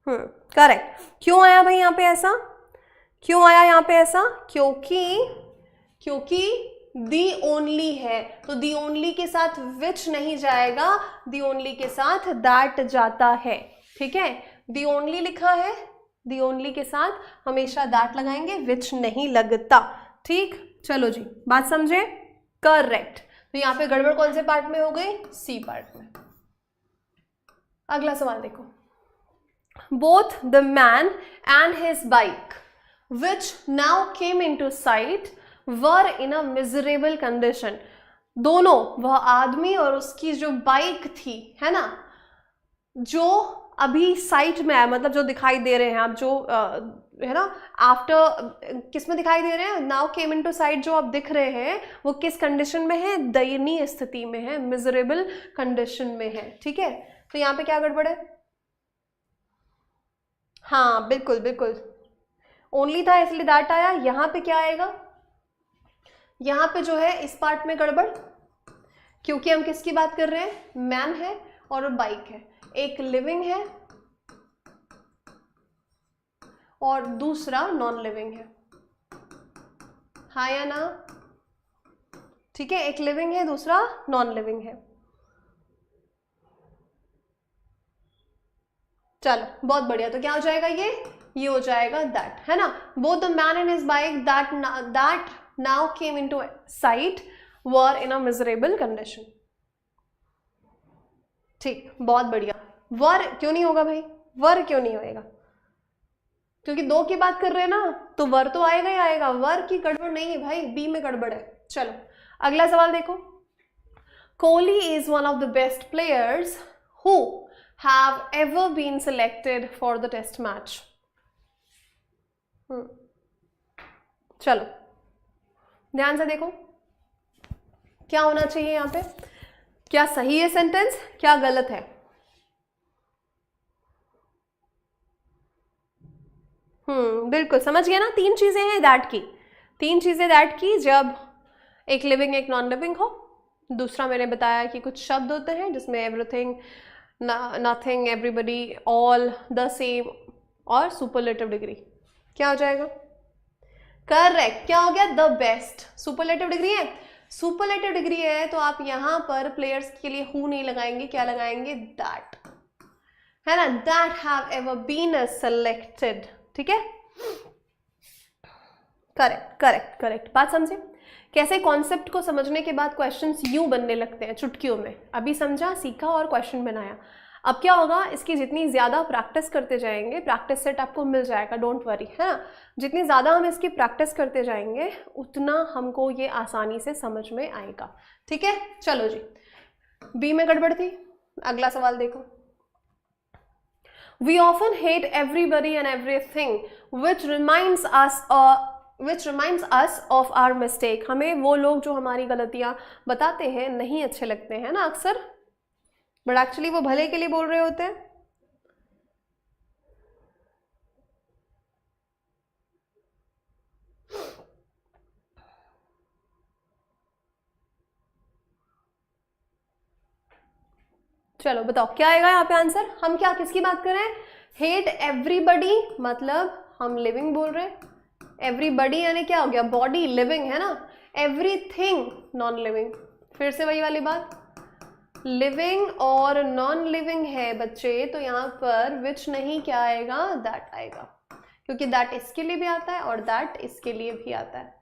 करेक्ट। क्यों आया भाई यहाँ पे ऐसा? क्यों आया यहाँ पे ऐसा? क्योंकि दी ओनली है, तो दी ओनली के साथ विच नहीं जाएगा, दी ओनली के साथ दैट जाता है। ठीक है, दी ओनली लिखा है, दी ओनली के साथ हमेशा दैट लगाएंगे, विच नहीं लगता। ठीक, चलो जी, बात समझे? करेक्ट। तो यहाँ पे गड़बड़ कौन से पार्ट में हो गई? सी पार्ट में। अगला सवाल देखो, both the man and his bike which now came into sight were in a miserable condition। दोनों, वह आदमी और उसकी जो बाइक थी, है ना, जो अभी साइट में है, मतलब जो दिखाई दे रहे हैं आप, जो है ना, आफ्टर किस में दिखाई दे रहे हैं? नाउ केम इनटू साइट जो आप दिख रहे हैं, वो किस कंडीशन में है? दयनीय स्थिति में है, मिजरेबल कंडीशन में है। ठीक है, तो यहाँ पे क्या गड़बड़ है? हाँ बिल्कुल बिल्कुल, ओनली था इसलिए दैट आया। यहाँ पे क्या आएगा? यहाँ पे जो है इस पार्ट में गड़बड़, क्योंकि हम किसकी बात कर रहे हैं? मैन है और बाइक है, एक लिविंग है और दूसरा नॉन लिविंग है, हाँ या ना? ठीक है, एक लिविंग है, दूसरा नॉन लिविंग है। चलो बहुत बढ़िया, तो क्या हो जाएगा? ये हो जाएगा दैट, है ना। Both the man and his bike that now came into site were in a miserable condition. ठीक, बहुत बढ़िया। वर क्यों नहीं होगा भाई? वर क्यों नहीं होएगा? क्योंकि दो की बात कर रहे हैं ना, तो वर तो आएगा ही आएगा, वर की गड़बड़ नहीं है भाई, बी में गड़बड़ है। चलो अगला सवाल देखो, Kohli is one of the best players who have ever been selected for the test match। चलो ध्यान से देखो, क्या होना चाहिए यहाँ पे? क्या सही है सेंटेंस, क्या गलत है? बिल्कुल समझ गया ना, तीन चीजें हैं दैट की, तीन चीजें दैट की, जब एक लिविंग एक नॉन लिविंग हो। दूसरा मैंने बताया कि कुछ शब्द होते हैं जिसमें everything, nothing, everybody, all, the same और सुपरलेटिव डिग्री। क्या हो जाएगा? करेक्ट, क्या हो गया? The best. सुपरलेटिव डिग्री है, सुपरलेटिव डिग्री है तो आप यहां पर प्लेयर्स के लिए हु नहीं लगाएंगे, क्या लगाएंगे? दैट, है ना, that have ever been selected. ठीक है, करेक्ट करेक्ट करेक्ट, बात समझे? कैसे कॉन्सेप्ट को समझने के बाद क्वेश्चंस यूं बनने लगते हैं चुटकियों में। अभी समझा, सीखा और क्वेश्चन बनाया। अब क्या होगा, इसकी जितनी ज़्यादा प्रैक्टिस करते जाएंगे, प्रैक्टिस सेट आपको मिल जाएगा, डोंट वरी, है ना। जितनी ज़्यादा हम इसकी प्रैक्टिस करते जाएंगे उतना हमको ये आसानी से समझ में आएगा। ठीक है, चलो जी, बी में गड़बड़ थी। अगला सवाल देखो, we often hate everybody and everything which reminds us of our mistake. हमें वो लोग जो हमारी गलतियां बताते हैं नहीं अच्छे लगते हैं ना अक्सर, बट एक्चुअली वो भले के लिए बोल रहे होते हैं। चलो बताओ क्या आएगा यहाँ पे आंसर? हम क्या किसकी बात कर रहे हैं? हेट एवरीबडी, मतलब हम लिविंग बोल रहे हैं। एवरीबडी यानी क्या हो गया? बॉडी, लिविंग, है ना। एवरीथिंग नॉन लिविंग, फिर से वही वाली बात, लिविंग और नॉन लिविंग है बच्चे, तो यहाँ पर विच नहीं, क्या आएगा? दैट आएगा, क्योंकि दैट इसके लिए भी आता है और दैट इसके लिए भी आता है,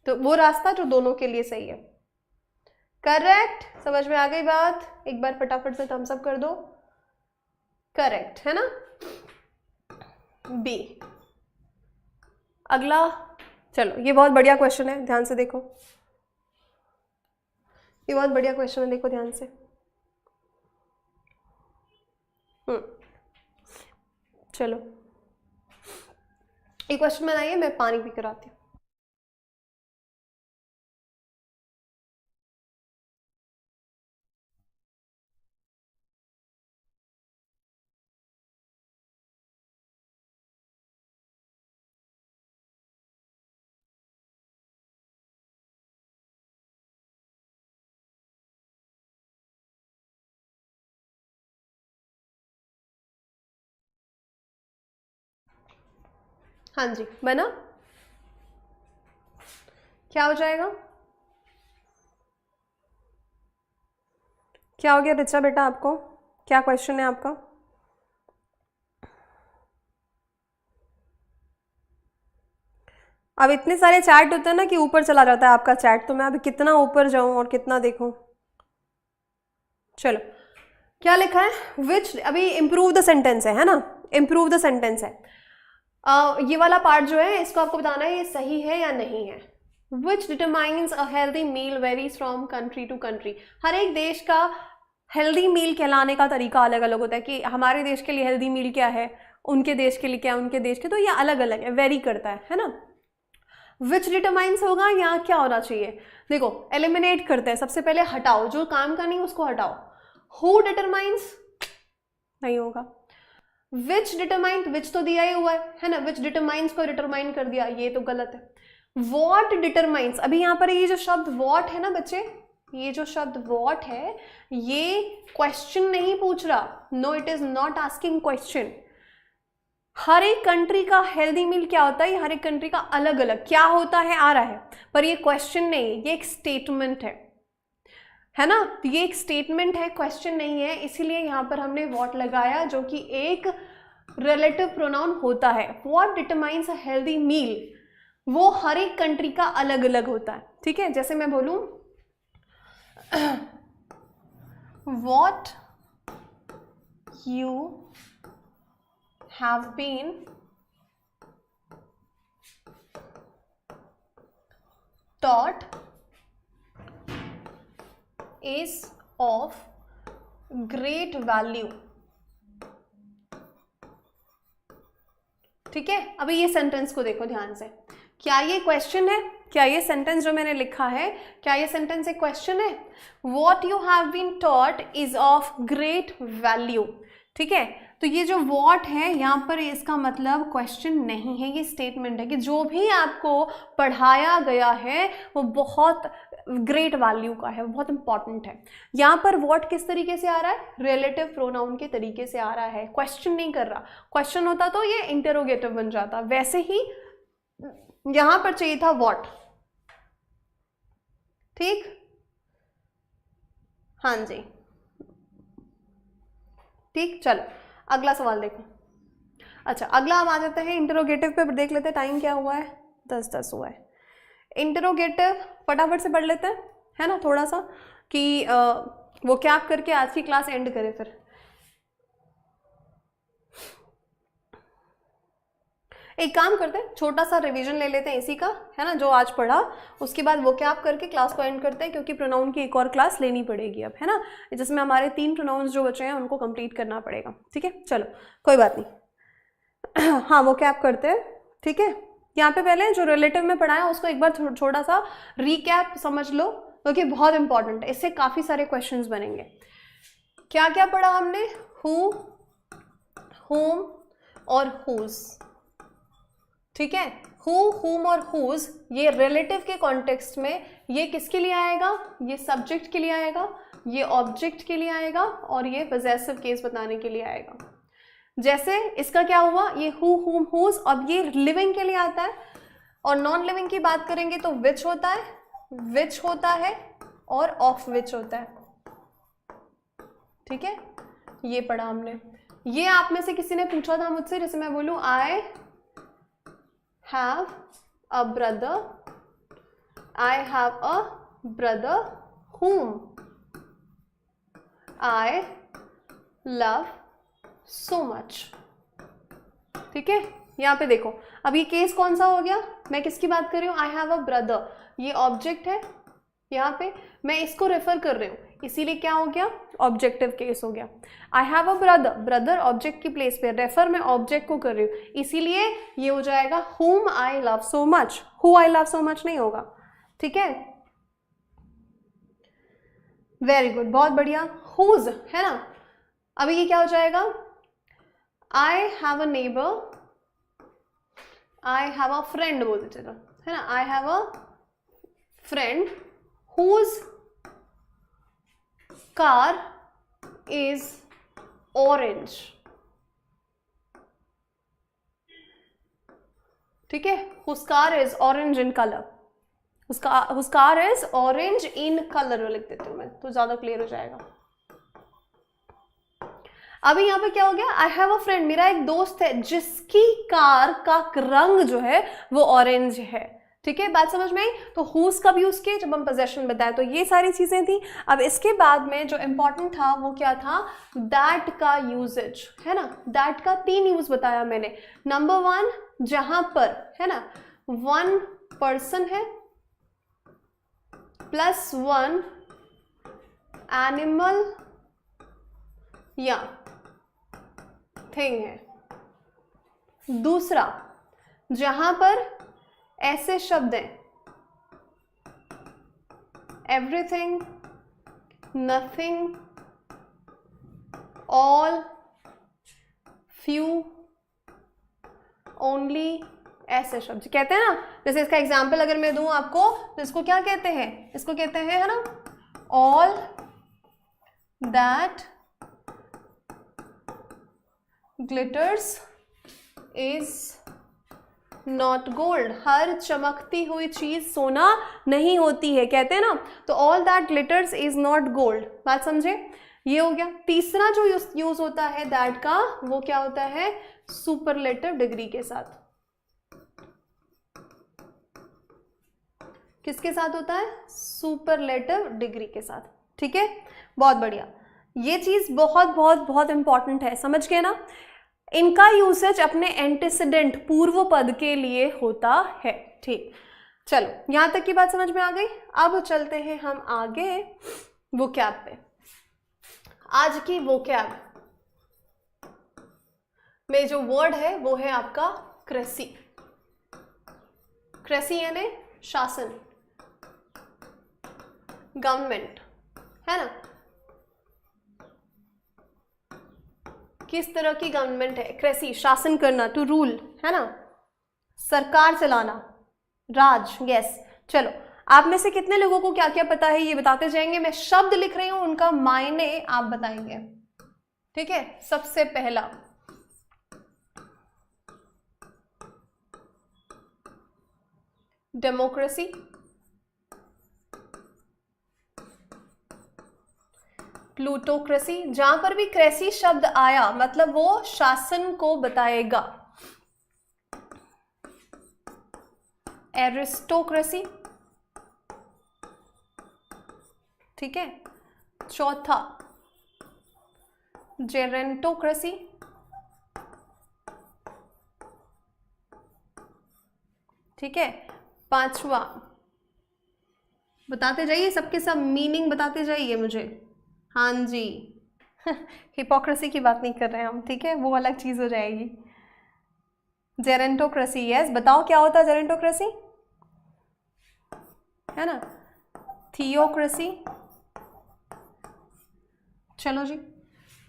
तो वो रास्ता जो दोनों के लिए सही है। करेक्ट, समझ में आ गई बात? एक बार फटाफट से थम्स अप कर दो। करेक्ट है ना, बी। अगला, चलो ये बहुत बढ़िया क्वेश्चन है, ध्यान से देखो, ये बहुत बढ़िया क्वेश्चन है, देखो ध्यान से। चलो एक क्वेश्चन बनाइए, मैं पानी पी कर आती हूँ। हाँ जी, बना? क्या हो जाएगा? क्या हो गया रिचा बेटा, आपको क्या क्वेश्चन है आपका? अब इतने सारे चैट होते हैं ना कि ऊपर चला जाता है आपका चैट, तो मैं अभी कितना ऊपर जाऊं और कितना देखूं। चलो क्या लिखा है, विच, अभी इम्प्रूव द सेंटेंस है ना, इम्प्रूव द सेंटेंस है। ये वाला पार्ट जो है इसको आपको बताना है ये सही है या नहीं है। Which determines a healthy meal varies from country to country. हर एक देश का हेल्दी मील कहलाने का तरीका अलग अलग होता है, कि हमारे देश के लिए हेल्दी मील क्या है, उनके देश के लिए क्या, उनके देश के, तो ये अलग अलग है, वेरी करता है ना। विच डिटरमाइंस होगा, यहाँ क्या होना चाहिए, देखो एलिमिनेट करते हैं, सबसे पहले हटाओ, जो काम का नहीं उसको हटाओ। हु डिटरमाइंस नहीं होगा। विच डिटरमाइंड, विच तो दिया ही हुआ है ना, विच डिटरमाइंस को डिटरमाइन कर दिया, ये तो गलत है। वॉट डिटरमाइंस, अभी यहाँ पर ये जो शब्द वॉट है ना बच्चे, ये जो शब्द वॉट है ये क्वेश्चन नहीं पूछ रहा, no it is not asking question. हर एक कंट्री का हेल्दी मील क्या होता है, हर एक कंट्री का अलग अलग क्या होता है आ रहा है, पर ये क्वेश्चन नहीं, ये एक स्टेटमेंट है ना, ये एक स्टेटमेंट है, क्वेश्चन नहीं है, इसीलिए यहाँ पर हमने व्हाट लगाया जो कि एक रिलेटिव प्रोनाउन होता है। What determines a healthy meal, वो हर एक कंट्री का अलग अलग होता है, ठीक है। जैसे मैं बोलूं what you have been taught is of great value, ठीक है। अभी ये सेंटेंस को देखो ध्यान से, क्या ये क्वेश्चन है, क्या ये सेंटेंस जो मैंने लिखा है, क्या ये सेंटेंस एक क्वेश्चन है। What you have been taught is of great value, ठीक है। तो ये जो what है यहाँ पर इसका मतलब क्वेश्चन नहीं है, ये स्टेटमेंट है कि जो भी आपको पढ़ाया गया है वो बहुत ग्रेट वैल्यू का है, वो बहुत इंपॉर्टेंट है। यहाँ पर what किस तरीके से आ रहा है, रिलेटिव प्रोनाउन के तरीके से आ रहा है, क्वेश्चन नहीं कर रहा। क्वेश्चन होता तो ये इंटरोगेटिव बन जाता, वैसे ही यहाँ पर चाहिए था what, ठीक, हाँ जी ठीक। चलो अगला सवाल देखो। अच्छा अगला हम आ जाते हैं इंटरोगेटिव पे, देख लेते हैं टाइम क्या हुआ है, 10:10 हुआ है। इंटरोगेटिव फटाफट से पढ़ लेते हैं, है ना, थोड़ा सा कि वो क्या आप करके आज की क्लास एंड करें। फिर एक काम करते हैं, छोटा सा रिवीजन ले लेते हैं इसी का, है ना, जो आज पढ़ा, उसके बाद वो क्या आप करके क्लास को एंड करते हैं, क्योंकि प्रोनाउन की एक और क्लास लेनी पड़ेगी अब, है ना, जिसमें हमारे 3 प्रोनाउंस जो बचे हैं उनको कंप्लीट करना पड़ेगा, ठीक है। चलो कोई बात नहीं हाँ वो क्या आप करते हैं, ठीक है। यहाँ पे पहले जो रिलेटिव में पढ़ाया उसको एक बार छोटा सा रिकैप समझ लो, क्योंकि बहुत इंपॉर्टेंट है, इससे काफ़ी सारे क्वेश्चंस बनेंगे। क्या क्या पढ़ा हमने, हु, हुम और हुज, ठीक है। हु, हुम और हुज ये रिलेटिव के कॉन्टेक्स्ट में ये किसके लिए आएगा, ये सब्जेक्ट के लिए आएगा, ये ऑब्जेक्ट के लिए आएगा और ये पजेसिव केस बताने के लिए आएगा। जैसे इसका क्या हुआ, ये हु, हुम, हुज, अब ये लिविंग के लिए आता है, और नॉन लिविंग की बात करेंगे तो विच होता है, विच होता है और ऑफ विच होता है, ठीक है। ये पढ़ा हमने। ये आप में से किसी ने पूछा था मुझसे, जैसे मैं बोलूं आई have a brother, I have a brother whom I love so much, ठीक है। यहाँ पे देखो अब ये केस कौन सा हो गया, मैं किसकी बात कर रही हूँ, I have a brother, ये ऑब्जेक्ट है, यहाँ पे मैं इसको रेफर कर रही हूँ, इसीलिए क्या हो गया, ऑब्जेक्टिव केस हो गया। I have a brother, brother object की प्लेस पे, रेफर मैं ऑब्जेक्ट को कर रही हूँ, इसीलिए ये हो जाएगा whom I love so much, who I love so much नहीं होगा, ठीक है। वेरी गुड, बहुत बढ़िया। whose है ना, अभी ये क्या हो जाएगा, I have a neighbour, I have a friend बोल देते चलो, है ना, I have a friend whose car is orange, ठीक है। whose car is orange in color, whose car is orange in color लिख देती हूँ मैं, तो ज्यादा क्लियर हो जाएगा। अभी यहाँ पे क्या हो गया, आई हैव अ फ्रेंड, मेरा एक दोस्त है जिसकी कार का रंग जो है वो ऑरेंज है। ठीक है, बात समझ में आई। तो हुज कब यूज किए, जब हम पोजेशन बताए। तो ये सारी चीजें थी। अब इसके बाद में जो इंपॉर्टेंट था वो क्या था, दैट का यूजेज, है ना। दैट का 3 यूज बताया मैंने। नंबर 1, जहां पर, है ना, 1 पर्सन है प्लस 1 एनिमल या थिंग है। दूसरा, जहां पर ऐसे शब्द हैं everything, nothing, all, few, only, ऐसे शब्द कहते हैं ना। जैसे इसका एग्जाम्पल अगर मैं दूं आपको, तो इसको क्या कहते हैं, इसको कहते हैं, है ना, all that glitters is not gold. हर चमकती हुई चीज सोना नहीं होती है, कहते हैं ना। तो all that glitters is not gold, बात समझे। ये हो गया। तीसरा जो यूज होता है दैट का, वो क्या होता है, सुपरलेटिव डिग्री के साथ। किसके साथ होता है, सुपरलेटिव डिग्री के साथ। ठीक है, बहुत बढ़िया। ये चीज बहुत बहुत बहुत इंपॉर्टेंट है, समझ गए ना। इनका यूसेज अपने एंटीसीडेंट, पूर्व पद के लिए होता है। ठीक, चलो यहां तक की बात समझ में आ गई। अब चलते हैं हम आगे वोकैब पे। आज की वोकैब में जो वर्ड है वो है आपका क्रेसी। क्रेसी यानी शासन, गवर्नमेंट, है ना। किस तरह की गवर्नमेंट है क्रेसी, शासन करना, टू रूल, है ना, सरकार चलाना, राज। यस, चलो आप में से कितने लोगों को क्या क्या पता है ये बताते जाएंगे। मैं शब्द लिख रही हूं, उनका मायने आप बताएंगे। ठीक है, सबसे पहला डेमोक्रेसी, प्लूटोक्रेसी। जहां पर भी क्रेसी शब्द आया मतलब वो शासन को बताएगा। एरिस्टोक्रेसी, ठीक है। चौथा जेरेंटोक्रेसी, ठीक है। पांचवा, बताते जाइए सबके सब मीनिंग बताते जाइए मुझे। हाँ जी हिपोक्रेसी की बात नहीं कर रहे हैं हम, ठीक है, वो अलग चीज हो जाएगी। जेरेंटोक्रेसी, यस, बताओ क्या होता है जेरेंटोक्रेसी, है ना। थियोक्रेसी, चलो जी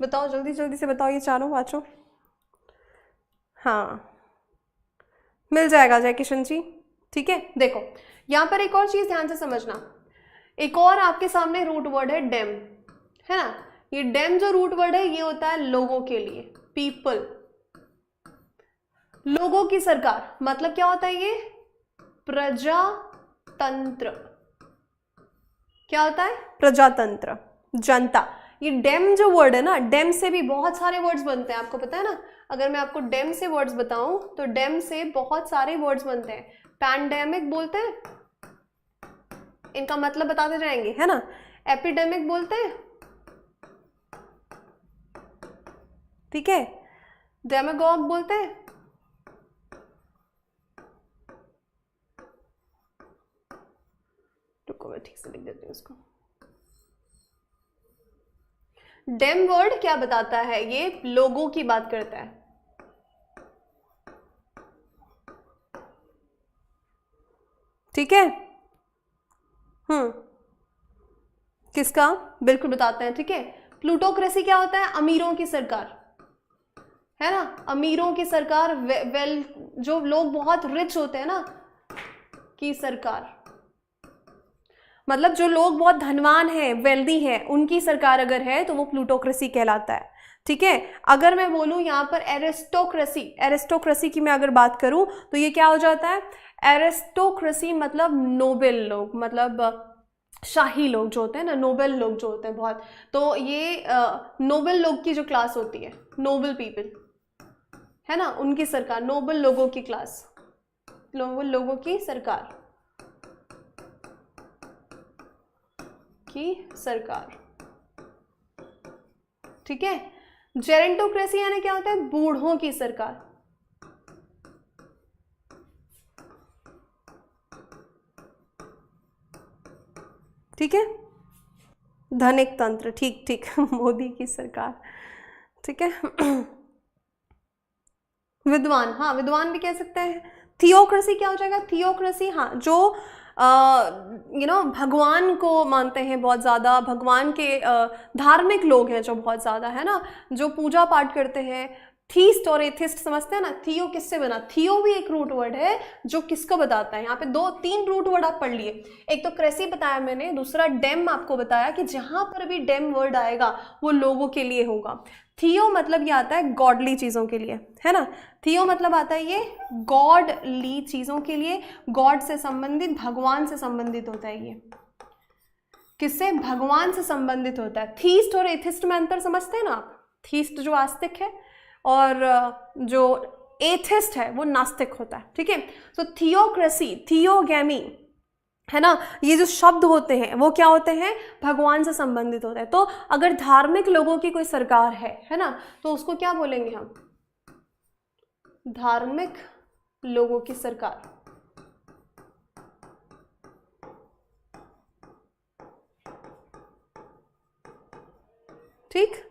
बताओ, जल्दी जल्दी से बताओ, ये चारों वाचो। हाँ, मिल जाएगा जय किशन जी, ठीक है। देखो यहां पर एक और चीज ध्यान से समझना। एक और आपके सामने रूट वर्ड है डेम, है ना। ये डेम जो रूट वर्ड है ये होता है लोगों के लिए, पीपल, लोगों की सरकार। मतलब क्या होता है ये, प्रजातंत्र। क्या होता है, प्रजातंत्र, जनता। ये डेम जो वर्ड है ना, डेम से भी बहुत सारे वर्ड्स बनते हैं, आपको पता है ना। अगर मैं आपको डेम से वर्ड्स बताऊं तो डेम से बहुत सारे वर्ड्स बनते हैं। पैंडेमिक बोलते हैं, इनका मतलब बताते जाएंगे, है ना। एपिडेमिक बोलते हैं, ठीक है। डेमागॉग बोलते हैं, रुको मैं ठीक से लिख देती हूँ इसको। डेम वर्ड क्या बताता है, ये लोगों की बात करता है, ठीक है। किसका, बिल्कुल बताते हैं, ठीक है। प्लूटोक्रेसी क्या होता है, अमीरों की सरकार, है ना। अमीरों की सरकार, वेल जो लोग बहुत रिच होते हैं ना की सरकार, मतलब जो लोग बहुत धनवान हैं, वेल्दी हैं, उनकी सरकार अगर है तो वो प्लूटोक्रेसी कहलाता है, ठीक है। अगर मैं बोलूं यहाँ पर एरिस्टोक्रेसी, एरिस्टोक्रेसी की मैं अगर बात करूं तो ये क्या हो जाता है, एरिस्टोक्रेसी मतलब नोबेल लोग, मतलब शाही लोग जो होते हैं ना, नोबल लोग जो होते हैं बहुत, तो ये नोबल लोग की जो क्लास होती है, नोबल पीपल है ना, उनकी सरकार, नोबल लोगों की क्लास, नोबल लोगों की सरकार ठीक है। जेरेंटोक्रेसी यानी क्या होता है, बूढ़ों की सरकार, ठीक है। धनिक तंत्र, ठीक ठीक मोदी की सरकार, ठीक है। विद्वान, हाँ विद्वान भी कह सकते हैं। थियोक्रेसी क्या हो जाएगा, थियोक्रेसी, हाँ जो भगवान को मानते हैं बहुत ज़्यादा, भगवान के धार्मिक लोग हैं जो बहुत ज़्यादा, है ना, जो पूजा पाठ करते हैं। थीस्ट और एथिस्ट समझते हैं ना, थियो किससे बना, थियो भी एक रूट वर्ड है जो किसको बताता है, यहाँ पे 2-3 रूट वर्ड आप पढ़ लिए, एक तो क्रेसी बताया मैंने, दूसरा डेम आपको बताया कि जहां पर भी डेम वर्ड आएगा वो लोगों के लिए होगा। थियो मतलब ये आता है गॉडली चीज़ों के लिए, है ना, थियो मतलब आता है ये गॉडली चीज़ों के लिए, गॉड से संबंधित, भगवान से संबंधित होता है ये, किससे, भगवान से संबंधित होता है। थीस्ट और एथिस्ट में अंतर समझते हैं ना आप, थीस्ट जो आस्तिक है और जो एथिस्ट है वो नास्तिक होता है, ठीक है। तो थियोक्रेसी, थियोगैमी, है ना, ये जो शब्द होते हैं वो क्या होते हैं, भगवान से संबंधित होते हैं। तो अगर धार्मिक लोगों की कोई सरकार है ना, तो उसको क्या बोलेंगे हम, धार्मिक लोगों की सरकार, ठीक,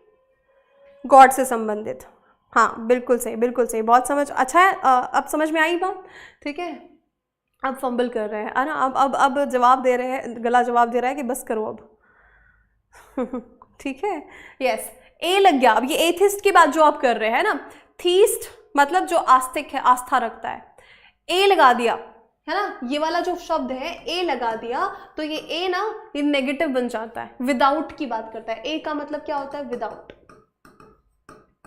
गॉड से संबंधित, हाँ बिल्कुल सही, बिल्कुल सही, बहुत समझ, अच्छा है, अब समझ में आई बात, ठीक है। अब फंबल कर रहे हैं, है ना, अब जवाब दे रहे हैं, गला जवाब दे रहा है कि बस करो अब ठीक है, यस, ए लग गया। अब ये एथिस्ट की बात जो आप कर रहे हैं ना, थीस्ट मतलब जो आस्तिक है, आस्था रखता है, ए लगा दिया, है ना, ये वाला जो शब्द है ए लगा दिया, तो ये ए ना, ये नेगेटिव बन जाता है, विदाउट की बात करता है। ए का मतलब क्या होता है, विदाउट,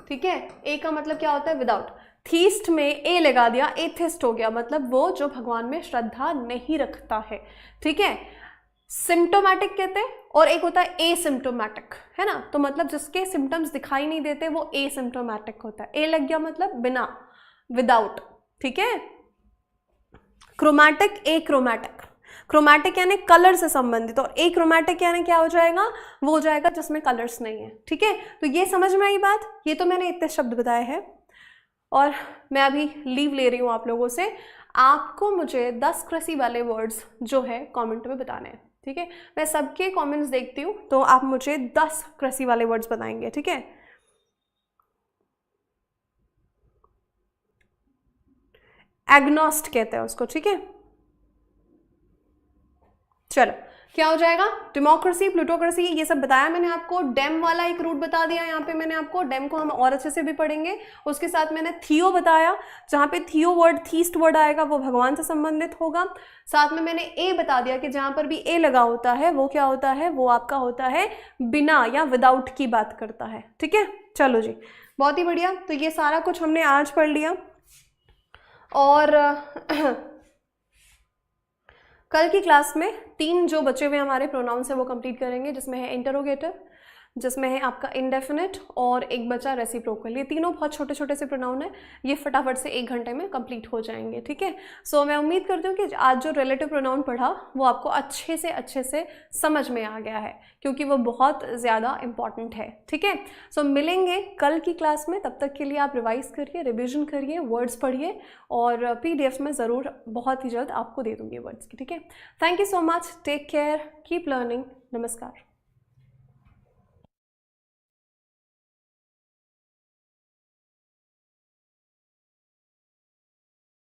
ठीक है, ए का मतलब क्या होता है, विदाउट। थीस्ट में ए लगा दिया, एथिस्ट हो गया, मतलब वो जो भगवान में श्रद्धा नहीं रखता है, ठीक है। सिम्टोमैटिक कहते हैं, और एक होता है एसिम्टोमैटिक, है ना, तो मतलब जिसके सिम्टम्स दिखाई नहीं देते वो एसिम्टोमैटिक होता है। ए लग गया मतलब बिना, विदाउट, ठीक है। क्रोमैटिक, ए क्रोमैटिक, क्रोमैटिक यानी कलर से संबंधित, और ए क्रोमैटिक यानी क्या हो जाएगा, वो हो जाएगा जिसमें कलर्स नहीं है, ठीक है। तो ये समझ में आई बात, ये तो मैंने इतने शब्द बताए हैं, और मैं अभी लीव ले रही हूँ आप लोगों से। आपको मुझे 10 कृषि वाले वर्ड्स जो है कमेंट में बताने हैं, ठीक है। मैं सबके कमेंट्स देखती हूँ, तो आप मुझे 10 कृषि वाले वर्ड्स बताएंगे, ठीक है। एग्नोस्ट कहते हैं उसको, ठीक है। चलो क्या हो जाएगा, डेमोक्रेसी, प्लूटोक्रेसी, ये सब बताया मैंने आपको। डेम वाला एक रूट बता दिया यहाँ पे मैंने आपको, डेम को हम और अच्छे से भी पढ़ेंगे। उसके साथ मैंने थियो बताया, जहाँ पे थियो वर्ड, थीस्ट वर्ड आएगा वो भगवान से संबंधित होगा। साथ में मैंने ए बता दिया कि जहाँ पर भी ए लगा होता है वो क्या होता है, वो आपका होता है बिना या विदाउट की बात करता है, ठीक है। चलो जी, बहुत ही बढ़िया। तो ये सारा कुछ हमने आज पढ़ लिया, और कल की क्लास में 3 जो बचे हुए हमारे प्रोनाउंस है वो कंप्लीट करेंगे, जिसमें है इंटरोगेटिव, जिसमें है आपका इंडेफिनिट, और एक बचा रेसिप्रोकल। ये तीनों बहुत छोटे छोटे से प्रोनाउन है, ये फटाफट से 1 घंटे में कंप्लीट हो जाएंगे, ठीक है। सो मैं उम्मीद करती हूँ कि आज जो रिलेटिव प्रोनाउन पढ़ा वो आपको अच्छे से समझ में आ गया है, क्योंकि वो बहुत ज़्यादा इंपॉर्टेंट है, ठीक है। सो मिलेंगे कल की क्लास में, तब तक के लिए आप रिवाइज करिए, रिविजन करिए, वर्ड्स पढ़िए, और PDF में ज़रूर बहुत ही जल्द आपको दे दूँगी वर्ड्स की, ठीक है। Thank you so much, take care, keep learning, नमस्कार।